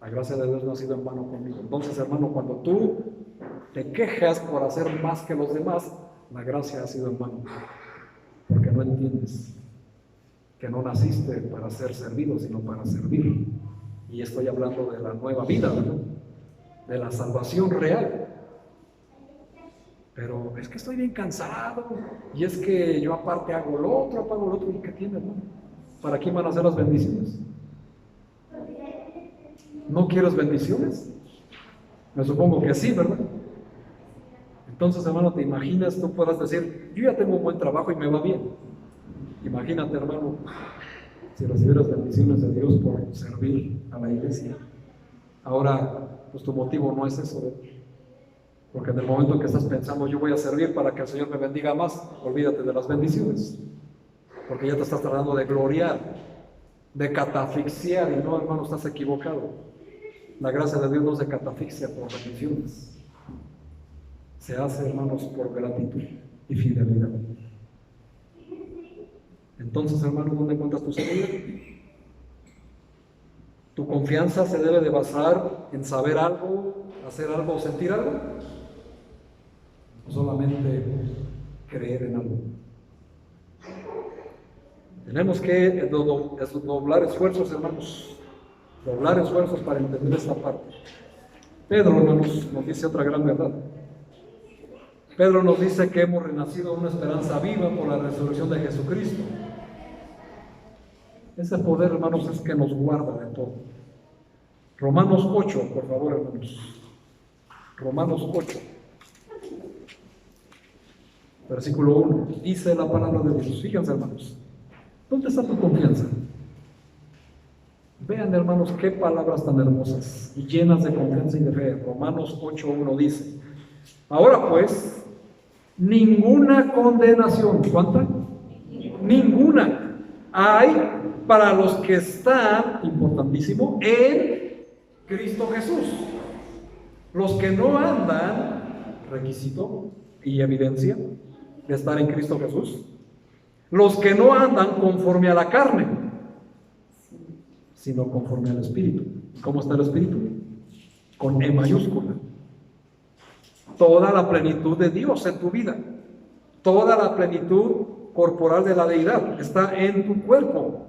la gracia de Dios no ha sido en vano conmigo. Entonces, hermano, cuando tú te quejas por hacer más que los demás, la gracia ha sido en vano, porque no entiendes que no naciste para ser servido, sino para servir. Y estoy hablando de la nueva vida, ¿verdad? De la salvación real. Pero es que estoy bien cansado, y es que yo aparte hago lo otro, apago lo otro. ¿Y qué tiene, hermano? ¿Para quién van a ser las bendiciones? ¿No quieres bendiciones? Me supongo que sí, ¿verdad? Entonces, hermano, ¿te imaginas tú puedas decir: yo ya tengo un buen trabajo y me va bien? Imagínate, hermano, si recibieras bendiciones de Dios por servir a la iglesia. Ahora, pues tu motivo no es eso, ¿eh? Porque en el momento que estás pensando: yo voy a servir para que el Señor me bendiga más, olvídate de las bendiciones, porque ya te estás tratando de gloriar, de catafixiar, y no, hermano, estás equivocado. La gracia de Dios no se catafixia por bendiciones, se hace, hermanos, por gratitud y fidelidad. Entonces, hermano, ¿dónde encuentras tu seguridad? ¿Tu confianza se debe de basar en saber algo, hacer algo o sentir algo? ¿O solamente creer en algo? Tenemos que doblar esfuerzos, hermanos, doblar esfuerzos para entender esta parte. Pedro, hermanos, nos dice otra gran verdad. Pedro nos dice que hemos renacido en una esperanza viva por la resurrección de Jesucristo. Ese poder, hermanos, es que nos guarda de todo. Romanos 8, por favor, hermanos. Romanos 8, versículo 1. Dice la palabra de Dios. Fíjense, hermanos. ¿Dónde está tu confianza? Vean, hermanos, qué palabras tan hermosas y llenas de confianza y de fe. Romanos 8:1 dice: ahora pues, ninguna condenación. ¿Cuánta? Ninguna hay para los que están, importantísimo, en Cristo Jesús. Los que no andan, requisito y evidencia de estar en Cristo Jesús, los que no andan conforme a la carne, sino conforme al Espíritu. ¿Cómo está el Espíritu? Con E mayúscula. Toda la plenitud de Dios en tu vida, toda la plenitud corporal de la deidad está en tu cuerpo.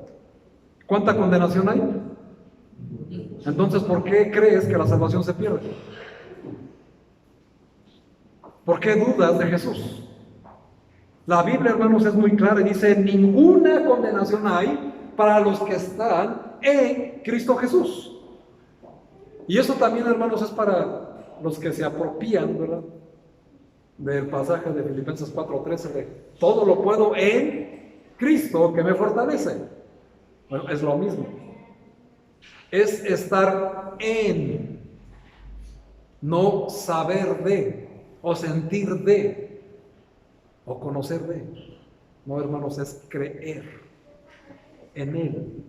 ¿Cuánta condenación hay? Entonces, ¿por qué crees que la salvación se pierde? ¿Por qué dudas de Jesús? La Biblia, hermanos, es muy clara y dice: ninguna condenación hay para los que están en Cristo Jesús. Y eso también, hermanos, es para los que se apropian, ¿verdad?, del pasaje de Filipenses 4:13 de todo lo puedo en Cristo que me fortalece. Bueno, es lo mismo. Es estar en, no saber de, o sentir de, o conocer de. No, hermanos, es creer en Él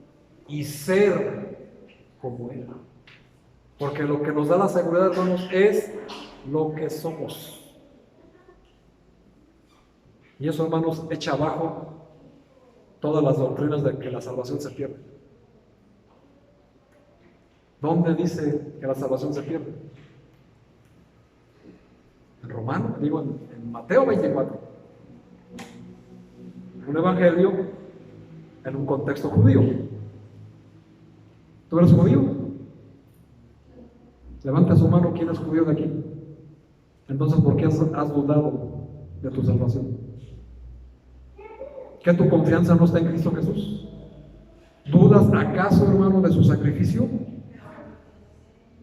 y ser como Él. Porque lo que nos da la seguridad, hermanos, es lo que somos. Y eso, hermanos, echa abajo todas las doctrinas de que la salvación se pierde. ¿Dónde dice que la salvación se pierde? En Romano, digo en Mateo 24. Un evangelio en un contexto judío. ¿Tú eres judío? Levanta su mano, ¿quién es judío de aquí? Entonces, ¿por qué has dudado de tu salvación? ¿Que tu confianza no está en Cristo Jesús? ¿Dudas acaso, hermano, de su sacrificio?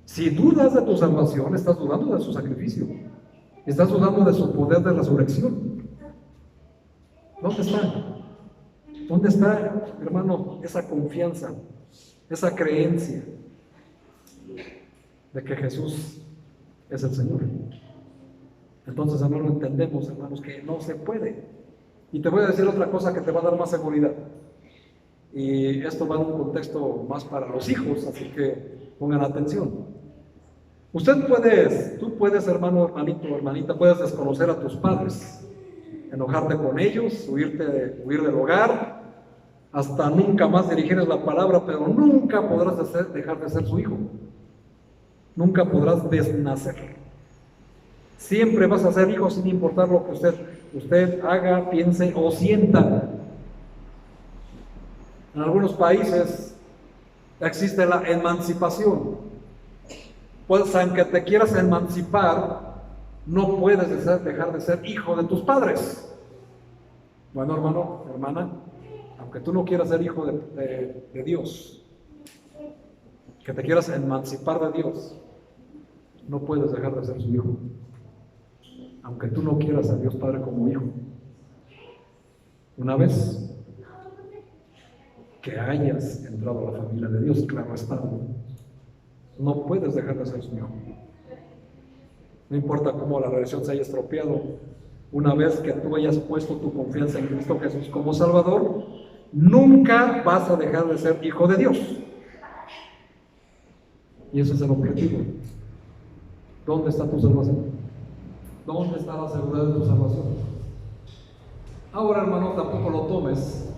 Si dudas de tu salvación, estás dudando de su sacrificio. Estás dudando de su poder de resurrección. ¿Dónde está? ¿Dónde está, hermano, esa confianza, esa creencia de que Jesús es el Señor? Entonces, hermano, entendemos, hermanos, que no se puede. Y te voy a decir otra cosa que te va a dar más seguridad. Y esto va en un contexto más para los hijos, así que pongan atención. Tú puedes, hermano, hermanito, hermanita, puedes desconocer a tus padres, enojarte con ellos, huir del hogar, hasta nunca más dirigirles la palabra, pero nunca podrás dejar de ser su hijo. Nunca podrás desnacer. Siempre vas a ser hijo sin importar lo que usted haga, piense o sienta. En algunos países existe la emancipación. Pues aunque te quieras emancipar, no puedes dejar de ser hijo de tus padres. Bueno, hermano, hermana, aunque tú no quieras ser hijo de Dios, que te quieras emancipar de Dios, no puedes dejar de ser su hijo. Aunque tú no quieras a Dios Padre como hijo. Una vez que hayas entrado a la familia de Dios, claro está, no puedes dejar de ser su hijo. No importa cómo la relación se haya estropeado, una vez que tú hayas puesto tu confianza en Cristo Jesús como Salvador, nunca vas a dejar de ser hijo de Dios. Y ese es el objetivo. ¿Dónde está tu salvación? ¿Dónde está la seguridad de tu salvación? Ahora, hermano, tampoco lo tomes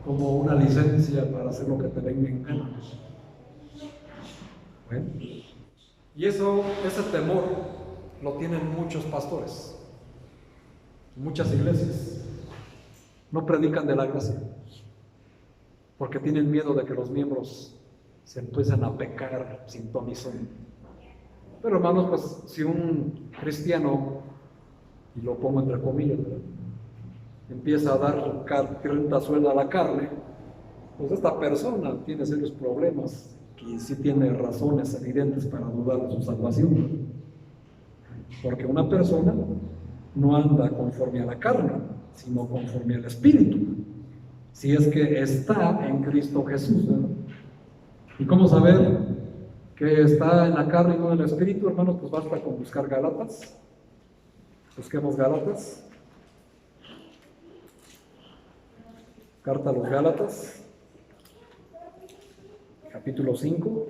como una licencia para hacer lo que te venga en gana. Bueno, y ese temor lo tienen muchos pastores, muchas iglesias. No predican de la gracia, porque tienen miedo de que los miembros se empiecen a pecar sin ton ni son. Pero hermanos, pues si un cristiano, y lo pongo entre comillas, empieza a dar renta suelda a la carne, pues esta persona tiene serios problemas y sí tiene razones evidentes para dudar de su salvación. Porque una persona no anda conforme a la carne, sino conforme al Espíritu, si es que está en Cristo Jesús, ¿verdad? ¿Y cómo saber que está en la carne y no en el Espíritu, hermanos? Pues basta con buscar Gálatas. Busquemos Gálatas. Carta a los Gálatas, capítulo 5.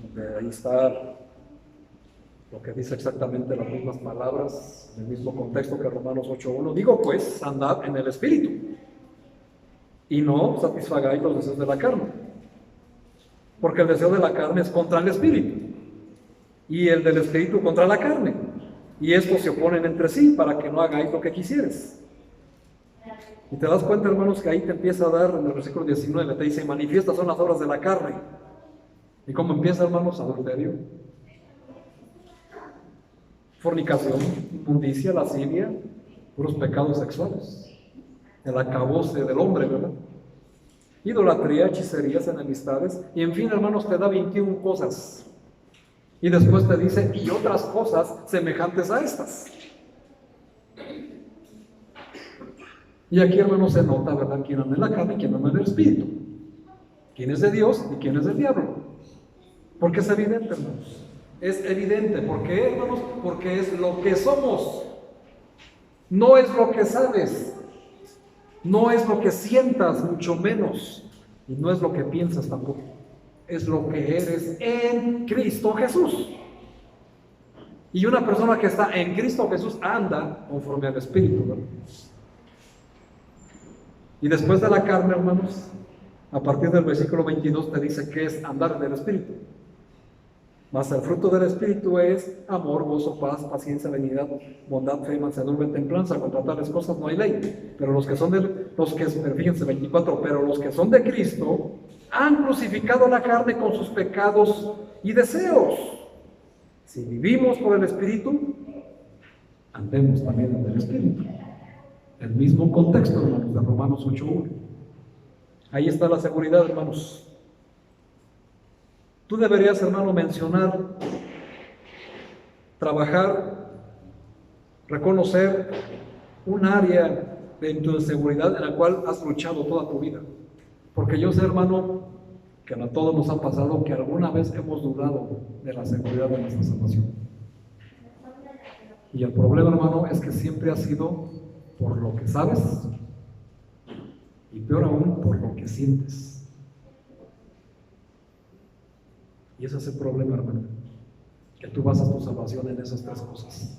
Donde ahí está lo que dice exactamente las mismas palabras, en el mismo contexto que Romanos 8:1. Digo pues, andad en el Espíritu, y no satisfagáis los deseos de la carne, porque el deseo de la carne es contra el Espíritu, y el del Espíritu contra la carne, y estos se oponen entre sí para que no hagáis lo que quisieres. Y te das cuenta, hermanos, que ahí te empieza a dar, en el versículo 19, te dice: manifiestas son las obras de la carne. ¿Y cómo empieza, hermanos? Adulterio, fornicación, inmundicia, lascivia, puros pecados sexuales, el acabose del hombre, ¿verdad? Idolatría, hechicerías, enemistades, y en fin, hermanos, te da 21 cosas. Y después te dice: y otras cosas semejantes a estas. Y aquí, hermanos, se nota, ¿verdad?, quién anda en la carne y quién anda en el espíritu. Quién es de Dios y quién es del diablo. Porque es evidente, hermanos. Es evidente. ¿Por qué, hermanos? Porque es lo que somos. No es lo que sabes. No es lo que sientas, mucho menos. Y no es lo que piensas tampoco. Es lo que eres en Cristo Jesús. Y una persona que está en Cristo Jesús anda conforme al Espíritu, ¿verdad? Y después de la carne, hermanos, a partir del versículo 22 te dice que es andar en el Espíritu. Mas el fruto del Espíritu es amor, gozo, paz, paciencia, benignidad, bondad, fe, mansedumbre, templanza. Contra tales cosas no hay ley. Pero fíjense, 24, pero los que son de Cristo han crucificado la carne con sus pecados y deseos. Si vivimos por el Espíritu, andemos también en el Espíritu. El mismo contexto, hermanos, de Romanos 8:1. Ahí está la seguridad, hermanos. Tú deberías, hermano, mencionar, trabajar, reconocer un área de tu seguridad en la cual has luchado toda tu vida. Porque yo sé, hermano, que a todos nos ha pasado que alguna vez hemos dudado de la seguridad de nuestra salvación. Y el problema, hermano, es que siempre ha sido por lo que sabes y peor aún por lo que sientes. Y ese es el problema, hermano, que tú basas tu salvación en esas tres cosas.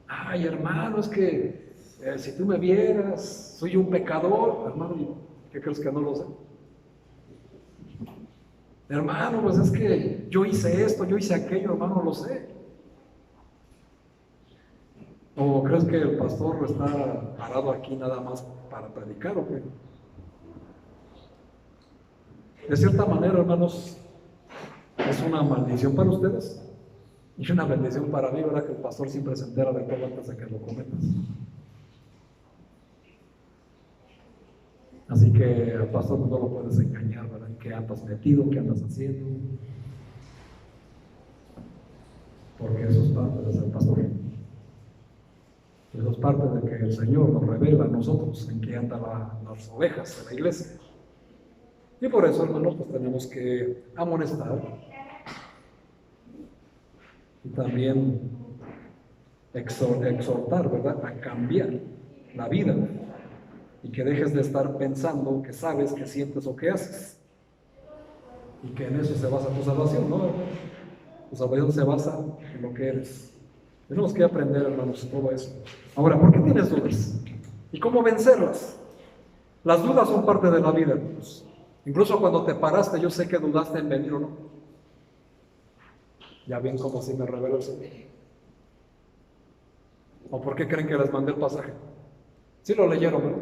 Ay, hermano, es que si tú me vieras, soy un pecador. Hermano, ¿qué crees que no lo sé? Hermano, pues es que yo hice esto, yo hice aquello, hermano, lo sé. ¿O crees que el pastor está parado aquí nada más para predicar o qué? De cierta manera, hermanos, es una maldición para ustedes y una bendición para mí, ¿verdad? Que el pastor siempre se entera de todo antes de que lo cometas. Así que al pastor no lo puedes engañar, ¿verdad? ¿Qué andas metido? ¿Qué andas haciendo? Porque eso es parte de ser pastor. Eso es parte de que el Señor nos revela a nosotros en qué andan las ovejas de la iglesia. Y por eso, hermanos, pues tenemos que amonestar y también exhortar, ¿verdad?, a cambiar la vida y que dejes de estar pensando que sabes, que sientes o que haces y que en eso se basa tu salvación, ¿no? Tu salvación se basa en lo que eres. Tenemos que aprender, hermanos, todo eso. Ahora, ¿por qué tienes dudas? ¿Y cómo vencerlas? Las dudas son parte de la vida, hermanos. Incluso cuando te paraste, yo sé que dudaste en venir o no. Ya ven cómo así me reveló el Señor. ¿O por qué creen que les mandé el pasaje? Sí lo leyeron, ¿no?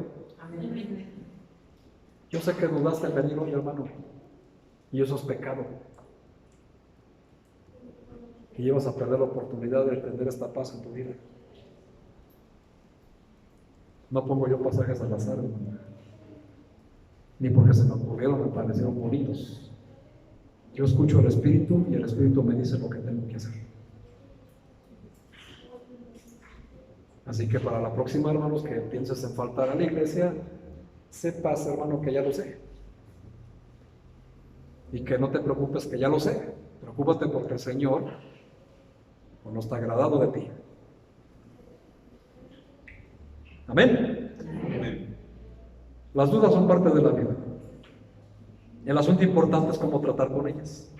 Yo sé que dudaste en venir hoy, hermano. Y eso es pecado. Y llevas a perder la oportunidad de tener esta paz en tu vida. No pongo yo pasajes al azar, hermano. Ni porque se me ocurrieron, me parecieron bonitos. Yo escucho al Espíritu y el Espíritu me dice lo que tengo que hacer. Así que para la próxima, hermanos, que pienses en faltar a la iglesia, sepas, hermano, que ya lo sé. Y que no te preocupes que ya lo sé. Preocúpate porque el Señor no está agradado de ti. Amén. Amén. Las dudas son parte de la vida. El asunto importante es cómo tratar con ellas.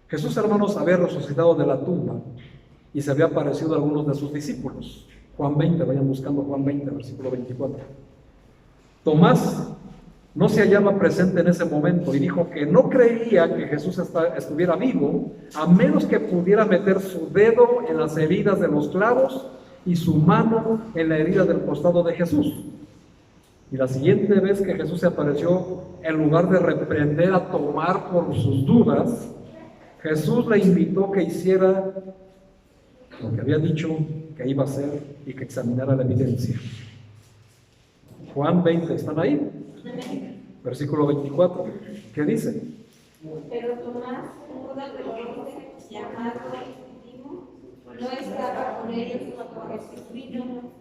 Jesús, hermanos, había resucitado de la tumba y se había aparecido a algunos de sus discípulos. Juan 20, vayan buscando Juan 20, versículo 24. Tomás no se hallaba presente en ese momento y dijo que no creía que Jesús estuviera vivo a menos que pudiera meter su dedo en las heridas de los clavos y su mano en la herida del costado de Jesús. Y la siguiente vez que Jesús se apareció, en lugar de reprender a Tomás por sus dudas, Jesús le invitó que hiciera lo que había dicho que iba a hacer y que examinara la evidencia. Juan 20, ¿están ahí? Versículo 24, ¿qué dice? Pero Tomás, uno de los 11, llamado Dídimo, no estaba con ellos cuando Jesús vino.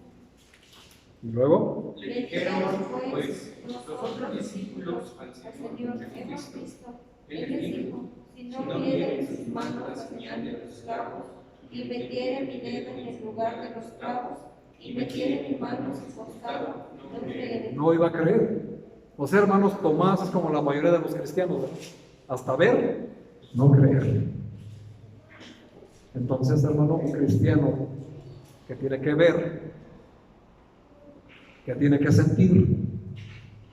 Y luego, Le dijeron, pues, los otros discípulos al Señor hemos visto. Él les dijo, si no viere en sus manos la señal de los clavos, y metiere mi dedo en el lugar de los clavos, y metiere mi mano en su costado, no creeré. No iba a creer. O sea, hermanos, Tomás es como la mayoría de los cristianos, ¿verdad? Hasta ver, no creer. Entonces, hermano, un cristiano que tiene que ver, que tiene que sentir,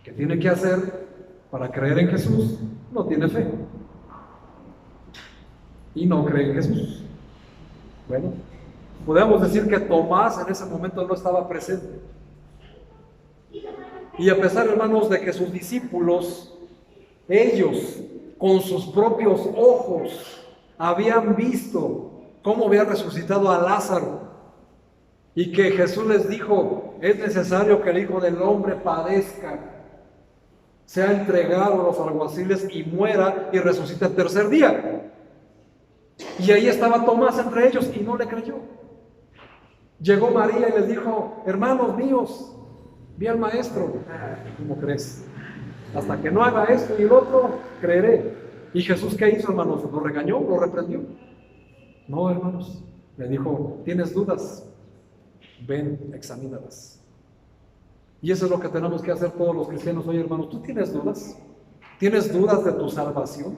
que tiene que hacer para creer en Jesús, no tiene fe. Y no cree en Jesús. Bueno, podemos decir que Tomás en ese momento no estaba presente. Y a pesar, hermanos, de que sus discípulos, ellos, con sus propios ojos, habían visto cómo había resucitado a Lázaro, y que Jesús les dijo, es necesario que el Hijo del Hombre padezca, sea entregado a los alguaciles y muera y resucite el tercer día. Y ahí estaba Tomás entre ellos y no le creyó. Llegó María y les dijo, hermanos míos, vi al maestro. ¿Cómo crees? Hasta que no haga esto y el otro, creeré. ¿Y Jesús qué hizo, hermanos? ¿Lo regañó? ¿Lo reprendió? No, hermanos. Le dijo, ¿tienes dudas? Ven, examínalas. Y eso es lo que tenemos que hacer todos los cristianos hoy, hermanos. ¿Tú tienes dudas? ¿Tienes dudas de tu salvación?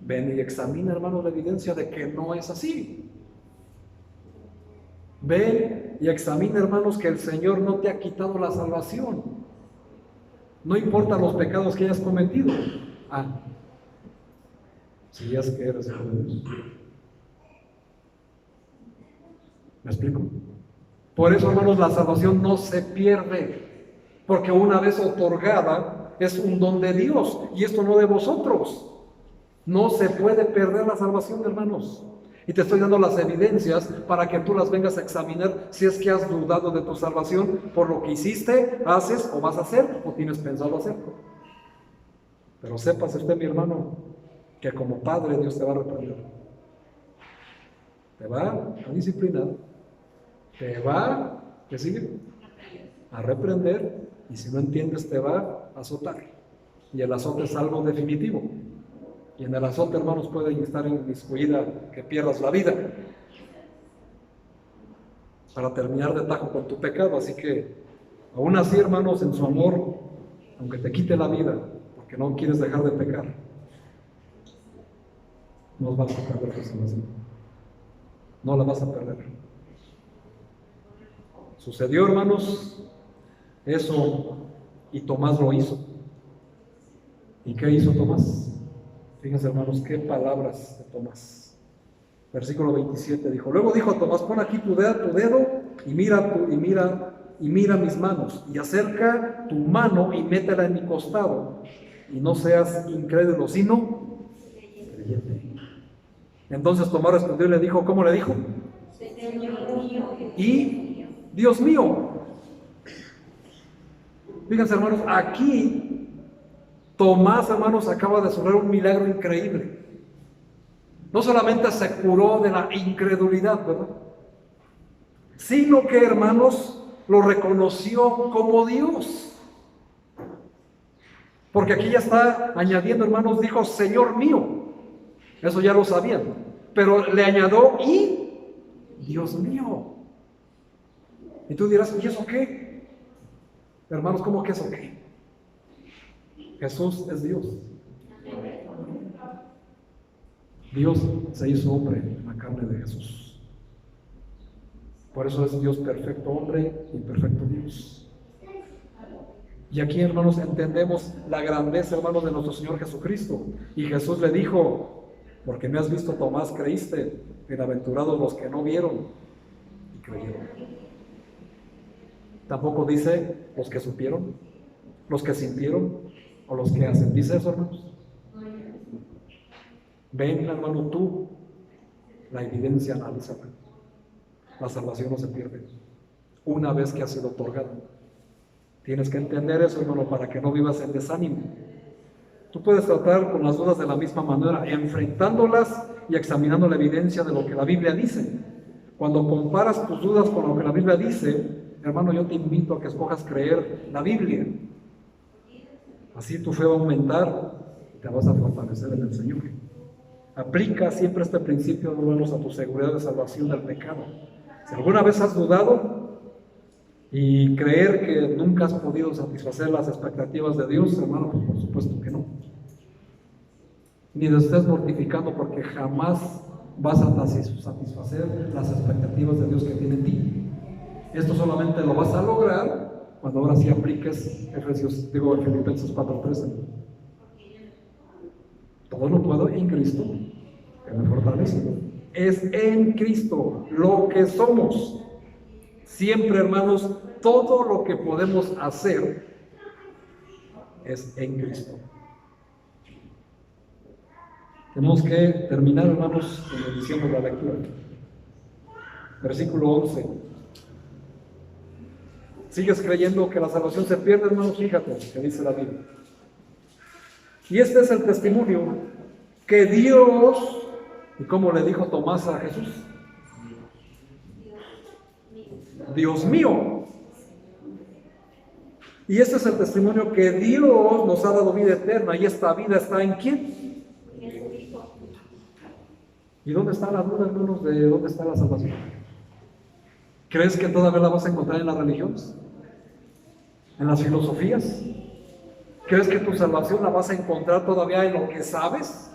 Ven y examina, hermanos, la evidencia de que no es así. Ven y examina, hermanos, que el Señor no te ha quitado la salvación. No importa los pecados que hayas cometido. Si es que eres hijo de Dios. ¿Me explico? Por eso, hermanos, la salvación no se pierde, porque una vez otorgada es un don de Dios, y esto no de vosotros. No se puede perder la salvación, hermanos. Y te estoy dando las evidencias para que tú las vengas a examinar si es que has dudado de tu salvación por lo que hiciste, haces o vas a hacer o tienes pensado hacerlo. Pero sepas usted, mi hermano, que como padre Dios te va a reprender. Te va a disciplinar. Te va a reprender, y si no entiendes te va a azotar. Y el azote es algo definitivo. Y en el azote, hermanos, puede estar inmiscuida que pierdas la vida para terminar de tajo con tu pecado. Así que, aún así, hermanos, en su amor, aunque te quite la vida, porque no quieres dejar de pecar, no vas a perder tu salvación. No la vas a perder. Sucedió, hermanos, eso, y Tomás lo hizo. ¿Y qué hizo Tomás? Fíjense, hermanos, qué palabras de Tomás. Versículo 27 dijo, luego dijo a Tomás, pon aquí tu dedo y mira mis manos, y acerca tu mano y métela en mi costado, y no seas incrédulo, sino creyente. Entonces Tomás respondió y le dijo, ¿cómo le dijo? Señor mío Y Dios mío. Fíjense, hermanos, aquí Tomás, hermanos, acaba de sufrir un milagro increíble. No solamente se curó de la incredulidad, ¿verdad? Sino que, hermanos, lo reconoció como Dios. Porque aquí ya está añadiendo, hermanos, dijo, Señor mío. Eso ya lo sabían. Pero le añadió, y Dios mío. Y tú dirás, ¿y eso qué? Hermanos, ¿cómo que eso qué? Jesús es Dios. Dios se hizo hombre en la carne de Jesús. Por eso es Dios perfecto hombre y perfecto Dios. Y aquí, hermanos, entendemos la grandeza, hermanos, de nuestro Señor Jesucristo. Y Jesús le dijo, porque me has visto, Tomás, creíste. Bienaventurados los que no vieron y creyeron. Tampoco dice los que supieron, los que sintieron o los que hacen. ¿Dice eso, hermanos? Ven, hermano, tú, la evidencia, analízala. La salvación no se pierde una vez que ha sido otorgada. Tienes que entender eso, hermano, para que no vivas en desánimo. Tú puedes tratar con las dudas de la misma manera, enfrentándolas y examinando la evidencia de lo que la Biblia dice. Cuando comparas tus dudas con lo que la Biblia dice, hermano, yo te invito a que escojas creer la Biblia. Así tu fe va a aumentar y te vas a fortalecer en el Señor. Aplica siempre este principio, hermanos, a tu seguridad de salvación del pecado. Si alguna vez has dudado y creer que nunca has podido satisfacer las expectativas de Dios, hermano, pues por supuesto que no. Ni te estés mortificando porque jamás vas a satisfacer las expectativas de Dios que tiene en ti. Esto solamente lo vas a lograr cuando ahora sí apliques Filipenses 4:13. Todo lo puedo en Cristo que me fortalece. Es en Cristo lo que somos. Siempre, hermanos, todo lo que podemos hacer es en Cristo. Tenemos que terminar, hermanos, diciendo la lectura. Versículo 11. ¿Sigues creyendo que la salvación se pierde, hermanos? Fíjate que dice la Biblia. Y este es el testimonio que Dios, y como le dijo Tomás a Jesús, Dios mío. Y este es el testimonio que Dios nos ha dado vida eterna. ¿Y esta vida está en quién? ¿Y dónde está la duda, hermanos, de dónde está la salvación? ¿Crees que todavía la vas a encontrar en las religiones? ¿En las filosofías? ¿Crees que tu salvación la vas a encontrar todavía en lo que sabes?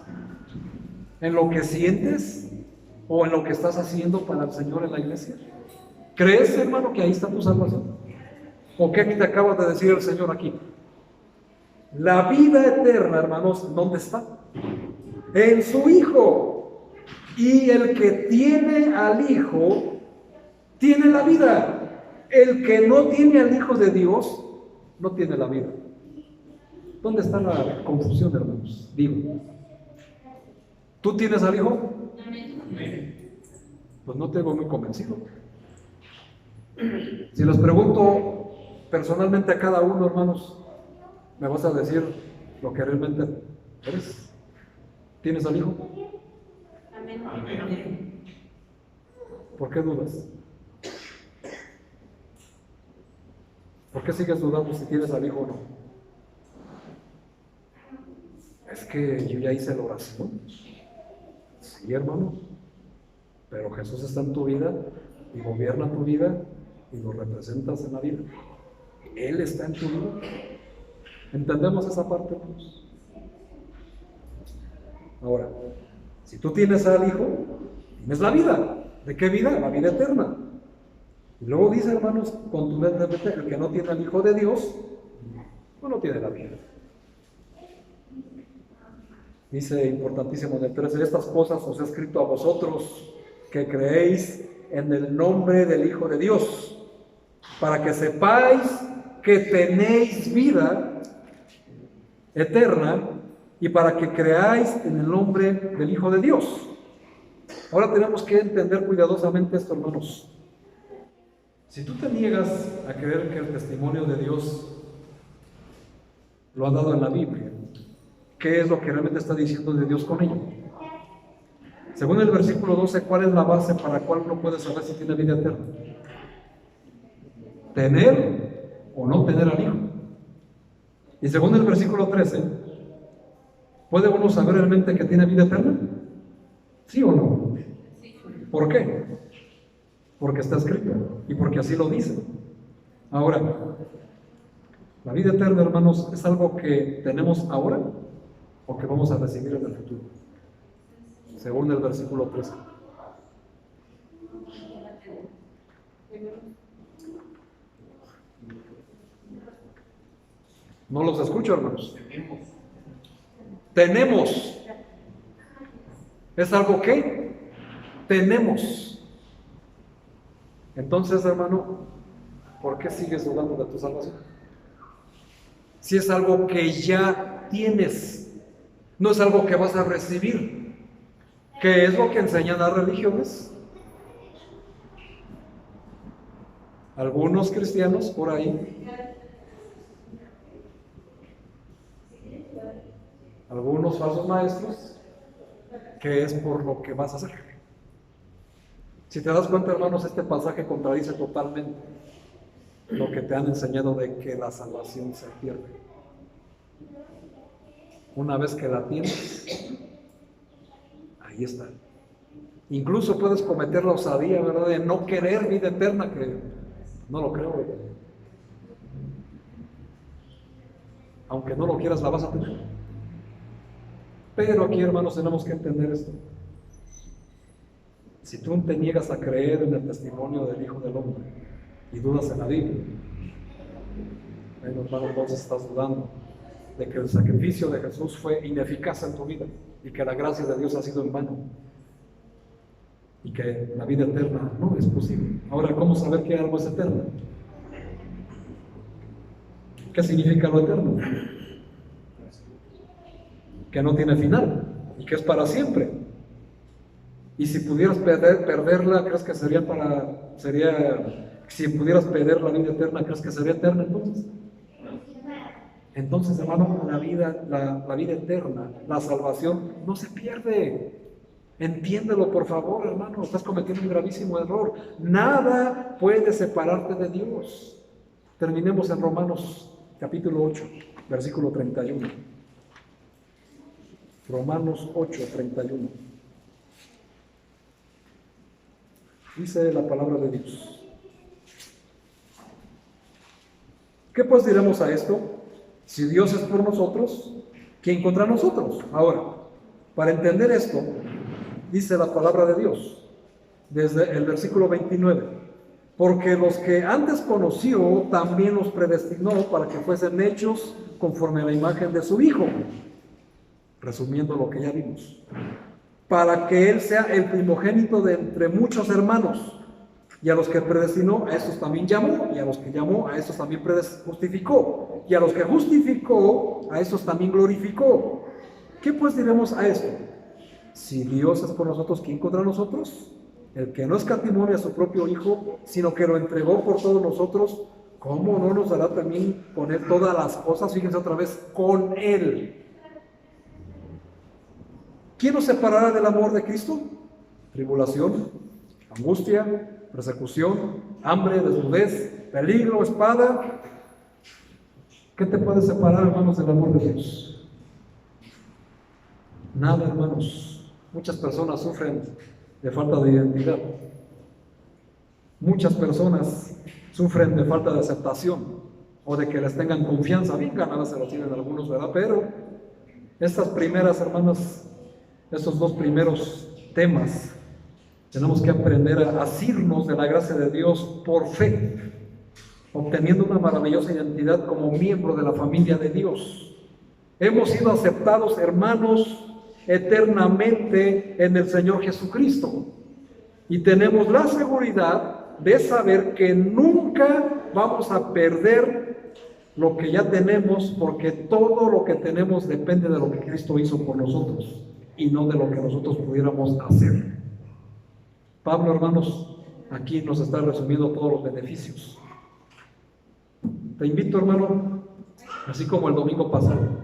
¿En lo que sientes? ¿O en lo que estás haciendo para el Señor en la iglesia? ¿Crees, hermano, que ahí está tu salvación? ¿O qué te acaba de decir el Señor aquí? La vida eterna, hermanos, ¿dónde está? En su Hijo. Y el que tiene al Hijo, tiene la vida. El que no tiene al Hijo de Dios, no tiene la vida. ¿Dónde está la confusión, hermanos? Digo, ¿tú tienes al Hijo? Pues no tengo muy convencido. Si les pregunto personalmente a cada uno, hermanos, me vas a decir lo que realmente eres. ¿Tienes al Hijo? Amén. ¿Por qué dudas? ¿Por qué sigues dudando si tienes al Hijo o no? Es que yo ya hice la oración. Sí, hermano. Pero Jesús está en tu vida y gobierna tu vida y lo representas en la vida. Él está en tu vida. ¿Entendemos esa parte, hermanos? Ahora, si tú tienes al Hijo, tienes la vida. ¿De qué vida? La vida eterna. Y luego dice, hermanos, contundentemente, el que no tiene al Hijo de Dios, no tiene la vida. Dice, importantísimo en el 13, estas cosas os he escrito a vosotros que creéis en el nombre del Hijo de Dios, para que sepáis que tenéis vida eterna y para que creáis en el nombre del Hijo de Dios. Ahora tenemos que entender cuidadosamente esto, hermanos. Si tú te niegas a creer que el testimonio de Dios lo ha dado en la Biblia, ¿qué es lo que realmente está diciendo de Dios con ello? Según el versículo 12, ¿cuál es la base para cuál uno puede saber si tiene vida eterna? Tener o no tener al Hijo. Y según el versículo 13, ¿puede uno saber realmente que tiene vida eterna? ¿Sí o no? ¿Por qué? Porque está escrito y porque así lo dice. Ahora, la vida eterna, hermanos, ¿es algo que tenemos ahora o que vamos a recibir en el futuro? Según el versículo 13. No los escucho, hermanos. Tenemos. ¿Es algo que tenemos? Entonces, hermano, ¿por qué sigues dudando de tu salvación? Si es algo que ya tienes, no es algo que vas a recibir. ¿Qué es lo que enseñan las religiones? Algunos cristianos por ahí, algunos falsos maestros, que es por lo que vas a hacer. Si te das cuenta, hermanos, este pasaje contradice totalmente. lo que te han enseñado de que la salvación se pierde. Una vez que la tienes, ahí está. Incluso puedes cometer la osadía, ¿verdad?, de no querer vida eterna, que no lo creo. Aunque no lo quieras, la vas a tener. Pero aquí, hermanos, tenemos que entender esto. Si tú te niegas a creer en el testimonio del Hijo del Hombre y dudas en la Biblia, bueno, hermano, entonces estás dudando de que el sacrificio de Jesús fue ineficaz en tu vida y que la gracia de Dios ha sido en vano y que la vida eterna no es posible. Ahora, ¿cómo saber que algo es eterno? ¿Qué significa lo eterno? Que no tiene final y que es para siempre. Y si pudieras perderla, ¿crees que si pudieras perder la vida eterna, ¿crees que sería eterna entonces? Entonces, hermano, la vida eterna, la salvación, no se pierde. Entiéndelo, por favor, hermano, estás cometiendo un gravísimo error. Nada puede separarte de Dios. Terminemos en Romanos capítulo 8, versículo 31. Romanos 8, 31. Dice la palabra de Dios. ¿Qué pues diremos a esto? Si Dios es por nosotros, ¿quién contra nosotros? Ahora, para entender esto, dice la palabra de Dios, desde el versículo 29, porque los que antes conoció, también los predestinó para que fuesen hechos conforme a la imagen de su Hijo, resumiendo lo que ya vimos, para que Él sea el primogénito de entre muchos hermanos. Y a los que predestinó, a estos también llamó, y a los que llamó, a estos también justificó, y a los que justificó, a estos también glorificó. ¿Qué pues diremos a esto? Si Dios es por nosotros, ¿quién contra nosotros? El que no escatimó a su propio Hijo, sino que lo entregó por todos nosotros, ¿cómo no nos dará también con Él todas las cosas? Fíjense otra vez, con Él. ¿Quién nos separará del amor de Cristo? Tribulación, angustia, persecución, hambre, desnudez, peligro, espada. ¿Qué te puede separar, hermanos, del amor de Dios? Nada, hermanos. Muchas personas sufren de falta de identidad. Muchas personas sufren de falta de aceptación o de que les tengan confianza. Bien ganadas se lo tienen algunos, ¿verdad? Pero estas primeras, hermanas, estos dos primeros temas, tenemos que aprender a asirnos de la gracia de Dios por fe, obteniendo una maravillosa identidad como miembro de la familia de Dios. Hemos sido aceptados, hermanos, eternamente en el Señor Jesucristo. Y tenemos la seguridad de saber que nunca vamos a perder lo que ya tenemos, porque todo lo que tenemos depende de lo que Cristo hizo por nosotros y no de lo que nosotros pudiéramos hacer. Pablo, hermanos, aquí nos está resumiendo todos los beneficios. Te invito, hermano, así como el domingo pasado,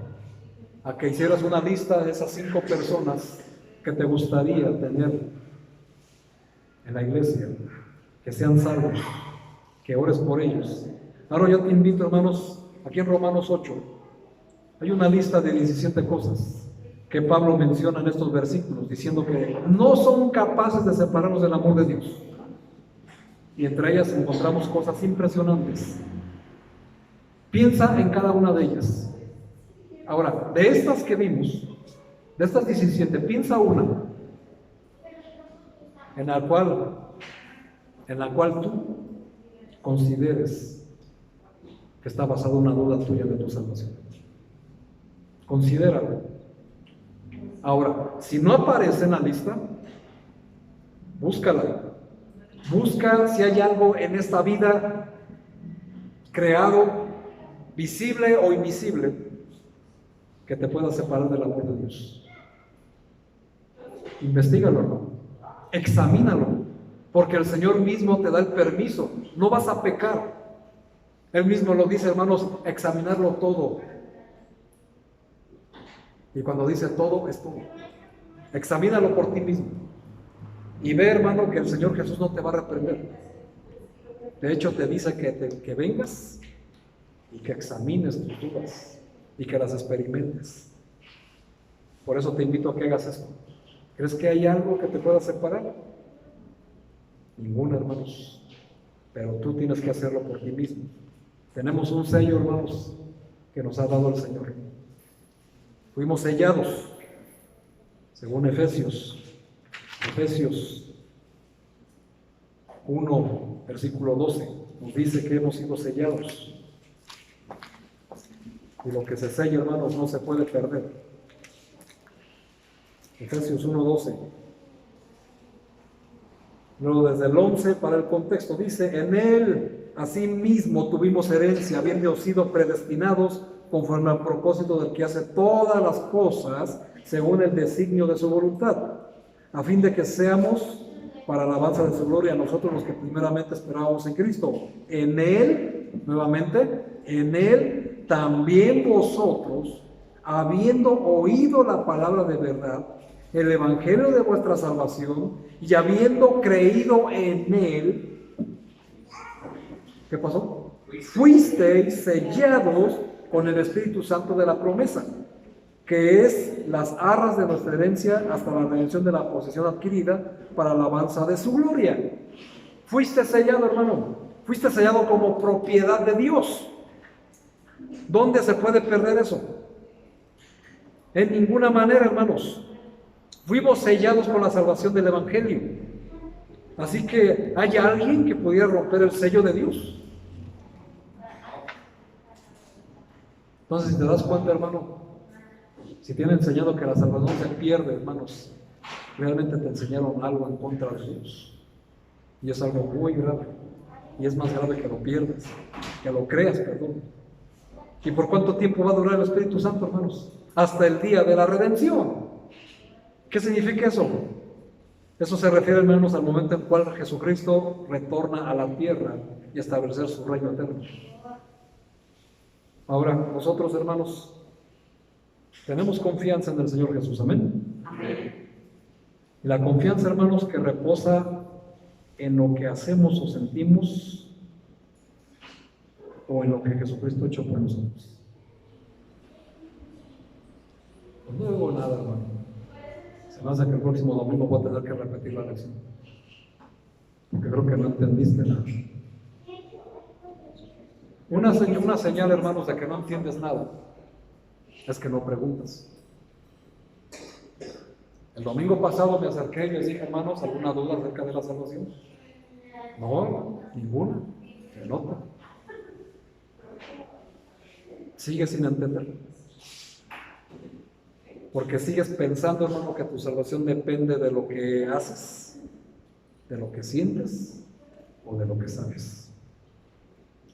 a que hicieras una lista de esas 5 personas que te gustaría tener en la iglesia, que sean salvos, que ores por ellos. Ahora yo te invito, hermanos, aquí en Romanos 8, hay una lista de 17 cosas que Pablo menciona en estos versículos, diciendo que no son capaces de separarnos del amor de Dios. Y entre ellas encontramos cosas impresionantes. Piensa en cada una de ellas. Ahora, de estas que vimos, de estas 17, piensa una en la cual tú consideres que está basada una duda tuya de tu salvación. Considéralo. Ahora, si no aparece en la lista, búscala. Busca si hay algo en esta vida creado, visible o invisible, que te pueda separar del amor de Dios. Investígalo, hermano. Examínalo, porque el Señor mismo te da el permiso. No vas a pecar. Él mismo lo dice, hermanos, examinarlo todo. Y cuando dice todo, es todo. Examínalo por ti mismo. Y ve, hermano, que el Señor Jesús no te va a reprender. De hecho, te dice que vengas y que examines tus dudas y que las experimentes. Por eso te invito a que hagas esto. ¿Crees que hay algo que te pueda separar? Ninguno, hermanos. Pero tú tienes que hacerlo por ti mismo. Tenemos un sello, hermanos, que nos ha dado el Señor. Fuimos sellados, según Efesios 1, versículo 12, nos dice que hemos sido sellados. Y lo que se sella, hermanos, no se puede perder. Efesios 1:12. Luego desde el 11 para el contexto dice: en él asimismo tuvimos herencia, habiendo sido predestinados conforme al propósito del que hace todas las cosas según el designio de su voluntad, a fin de que seamos para alabanza de su gloria nosotros los que primeramente esperábamos en Cristo. En él, nuevamente, en él también vosotros, habiendo oído la palabra de verdad, el evangelio de vuestra salvación, y habiendo creído en él, ¿qué pasó? Fuisteis sellados con el Espíritu Santo de la promesa, que es las arras de nuestra herencia hasta la redención de la posesión adquirida para la alabanza de su gloria. Fuiste sellado, hermano, fuiste sellado como propiedad de Dios. ¿Dónde se puede perder eso? En ninguna manera, hermanos. Fuimos sellados con la salvación del Evangelio. Así que, ¿hay alguien que pudiera romper el sello de Dios? Entonces, si te das cuenta, hermano, si te han enseñado que la salvación se pierde, hermanos, realmente te enseñaron algo en contra de Dios. Y es algo muy grave. Y es más grave que lo pierdas, que lo creas, perdón. ¿Y por cuánto tiempo va a durar el Espíritu Santo, hermanos? Hasta el día de la redención. ¿Qué significa eso? Eso se refiere, hermanos, al momento en cual Jesucristo retorna a la tierra y establecer su reino eterno. Ahora, nosotros, hermanos, tenemos confianza en el Señor Jesús, amén. Y la confianza, hermanos, que reposa en lo que hacemos o sentimos o en lo que Jesucristo ha hecho por nosotros. Pues no digo nada, hermano. Se me hace que el próximo domingo voy a tener que repetir la lección, porque creo que no entendiste nada. Una señal, hermanos, de que no entiendes nada es que no preguntas. El domingo pasado me acerqué y les dije: hermanos, ¿alguna duda acerca de la salvación? No, ninguna. Se nota. Sigue sin entender. Porque sigues pensando, hermano, que tu salvación depende de lo que haces, de lo que sientes o de lo que sabes,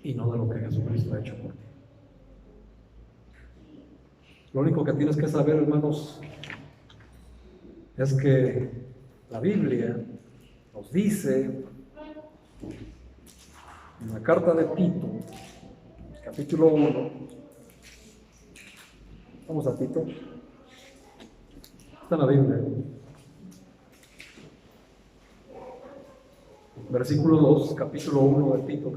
y no de lo que Jesucristo ha hecho por ti. Lo único que tienes que saber, hermanos, es que la Biblia nos dice en la carta de Tito, capítulo 1, vamos a Tito, está en la Biblia, versículo 2, capítulo 1 de Tito,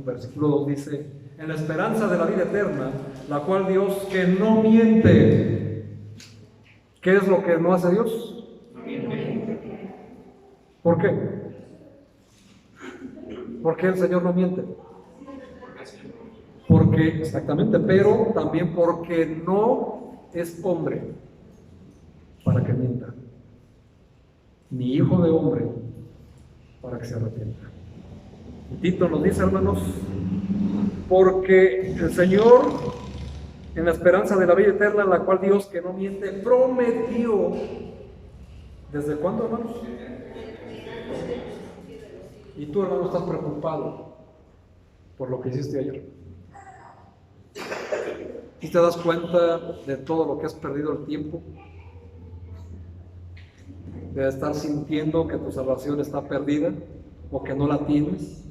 versículo 2 dice: en la esperanza de la vida eterna, la cual Dios, que no miente. ¿Qué es lo que no hace Dios? No miente. ¿Por qué? ¿Por qué el Señor no miente? Porque, exactamente, pero también porque no es hombre para que mienta, ni hijo de hombre para que se arrepienta. Y Tito nos dice, hermanos, porque el Señor, en la esperanza de la vida eterna, la cual Dios, que no miente, prometió. ¿Desde cuándo, hermanos? Y tú, hermano, estás preocupado por lo que hiciste ayer. ¿Y te das cuenta de todo lo que has perdido el tiempo? De estar sintiendo que tu salvación está perdida o que no la tienes.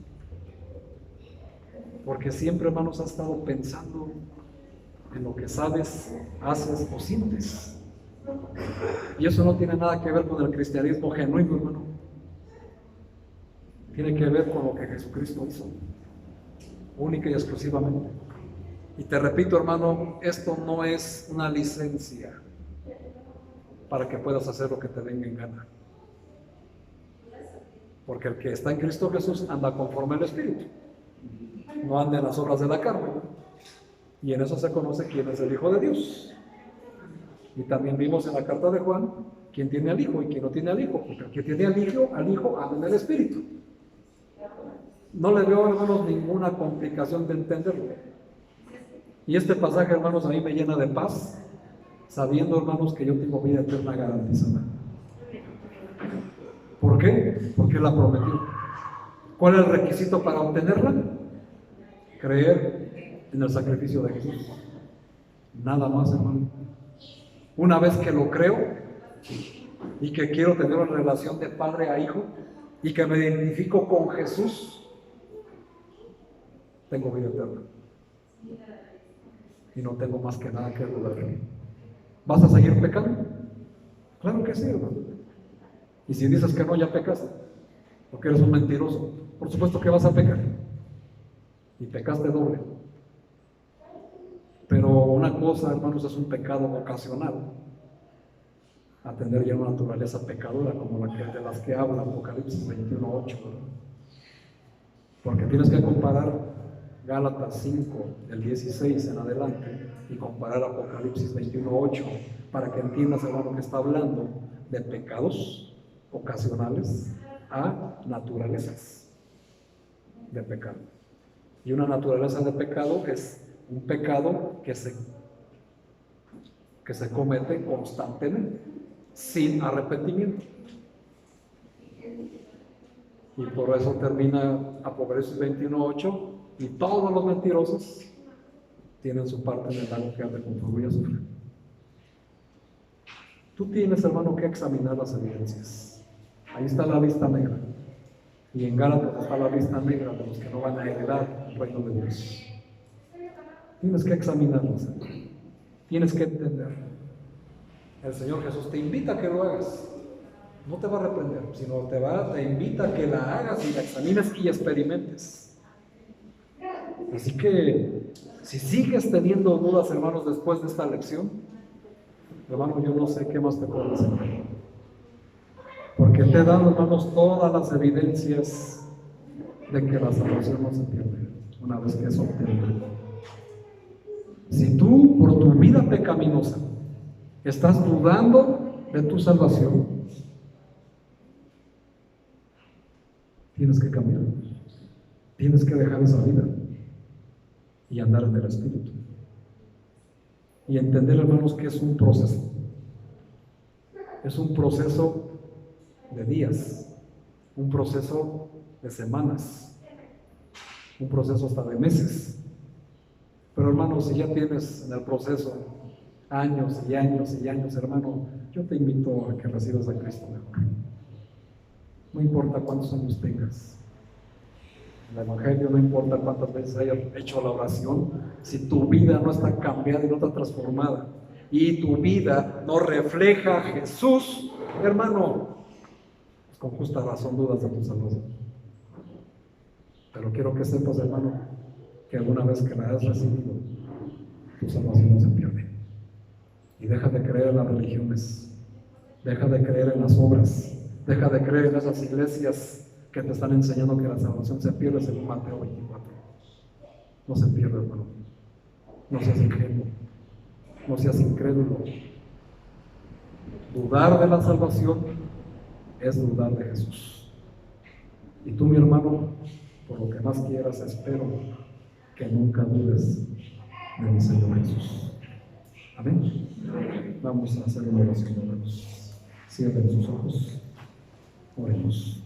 Porque siempre, hermanos, has estado pensando en lo que sabes, haces o sientes. Y eso no tiene nada que ver con el cristianismo genuino, hermano. tiene que ver con lo que Jesucristo hizo, única y exclusivamente. Y te repito, hermano, esto no es una licencia para que puedas hacer lo que te venga en gana. Porque el que está en Cristo Jesús anda conforme al Espíritu, no anda en las obras de la carne. Y en eso se conoce quién es el Hijo de Dios. Y también vimos en la carta de Juan quién tiene al Hijo y quién no tiene al Hijo, porque el que tiene al Hijo anda en el Espíritu. No le veo, hermanos, ninguna complicación de entenderlo. Y este pasaje, hermanos, a mí me llena de paz, sabiendo, hermanos, que yo tengo vida eterna garantizada. ¿Por qué? Porque Él la prometió. ¿Cuál es el requisito para obtenerla? Creer en el sacrificio de Jesús. Nada más, hermano. Una vez que lo creo y que quiero tener una relación de padre a hijo y que me identifico con Jesús, tengo vida eterna. Y no tengo más que nada que dudar. ¿Vas a seguir pecando? Claro que sí, hermano. Y si dices que no, ya pecaste, porque eres un mentiroso. Por supuesto que vas a pecar. Y pecaste doble. Pero una cosa, hermanos, es un pecado ocasional. A tener ya una naturaleza pecadora, como la que, de las que habla Apocalipsis 21:8. Porque tienes que comparar Gálatas 5, del 16 en adelante, y comparar Apocalipsis 21:8, para que entiendas, hermano, que está hablando de pecados ocasionales a naturalezas de pecado. Y una naturaleza de pecado es un pecado que se comete constantemente, sin arrepentimiento. Y por eso termina Apocalipsis 21:8, y todos los mentirosos tienen su parte en el lago que arde con fuego y azufre. Tú tienes, hermano, que examinar las evidencias. Ahí está la lista negra. Y en Gálatas está la lista negra de los que no van a heredar el reino de Dios. Tienes que examinarlas. Tienes que entender. El Señor Jesús te invita a que lo hagas. No te va a reprender, sino te invita a que la hagas y la examines y experimentes. Así que, si sigues teniendo dudas, hermanos, después de esta lección, hermano, yo no sé qué más te puedo decir. Porque te he dado, hermanos, todas las evidencias de que la salvación no se pierde una vez que es obtenida. Si tú, por tu vida pecaminosa, estás dudando de tu salvación, tienes que cambiar. Tienes que dejar esa vida y andar en el Espíritu. Y entender, hermanos, que es un proceso. Es un proceso de días, un proceso de semanas, un proceso hasta de meses. Pero, hermanos, si ya tienes en el proceso años y años y años, hermano, yo te invito a que recibas a Cristo mejor. No importa cuántos años tengas. El Evangelio no importa cuántas veces hayas hecho la oración, si tu vida no está cambiada y no está transformada, y tu vida no refleja a Jesús, hermano, pues con justa razón dudas de tu salvación. Pero quiero que sepas, hermano, que alguna vez que la has recibido, tu salvación no se pierde. Y deja de creer en las religiones, deja de creer en las obras, deja de creer en esas iglesias que te están enseñando que la salvación se pierde, según Mateo 24. No se pierde, hermano. No seas ingenuo, no seas incrédulo. Dudar de la salvación es dudar de Jesús. Y tú, mi hermano, por lo que más quieras, espero que nunca dudes de mi Señor Jesús. Amén. Vamos a hacer una oración, hermanos. Cierren sus ojos. Oremos.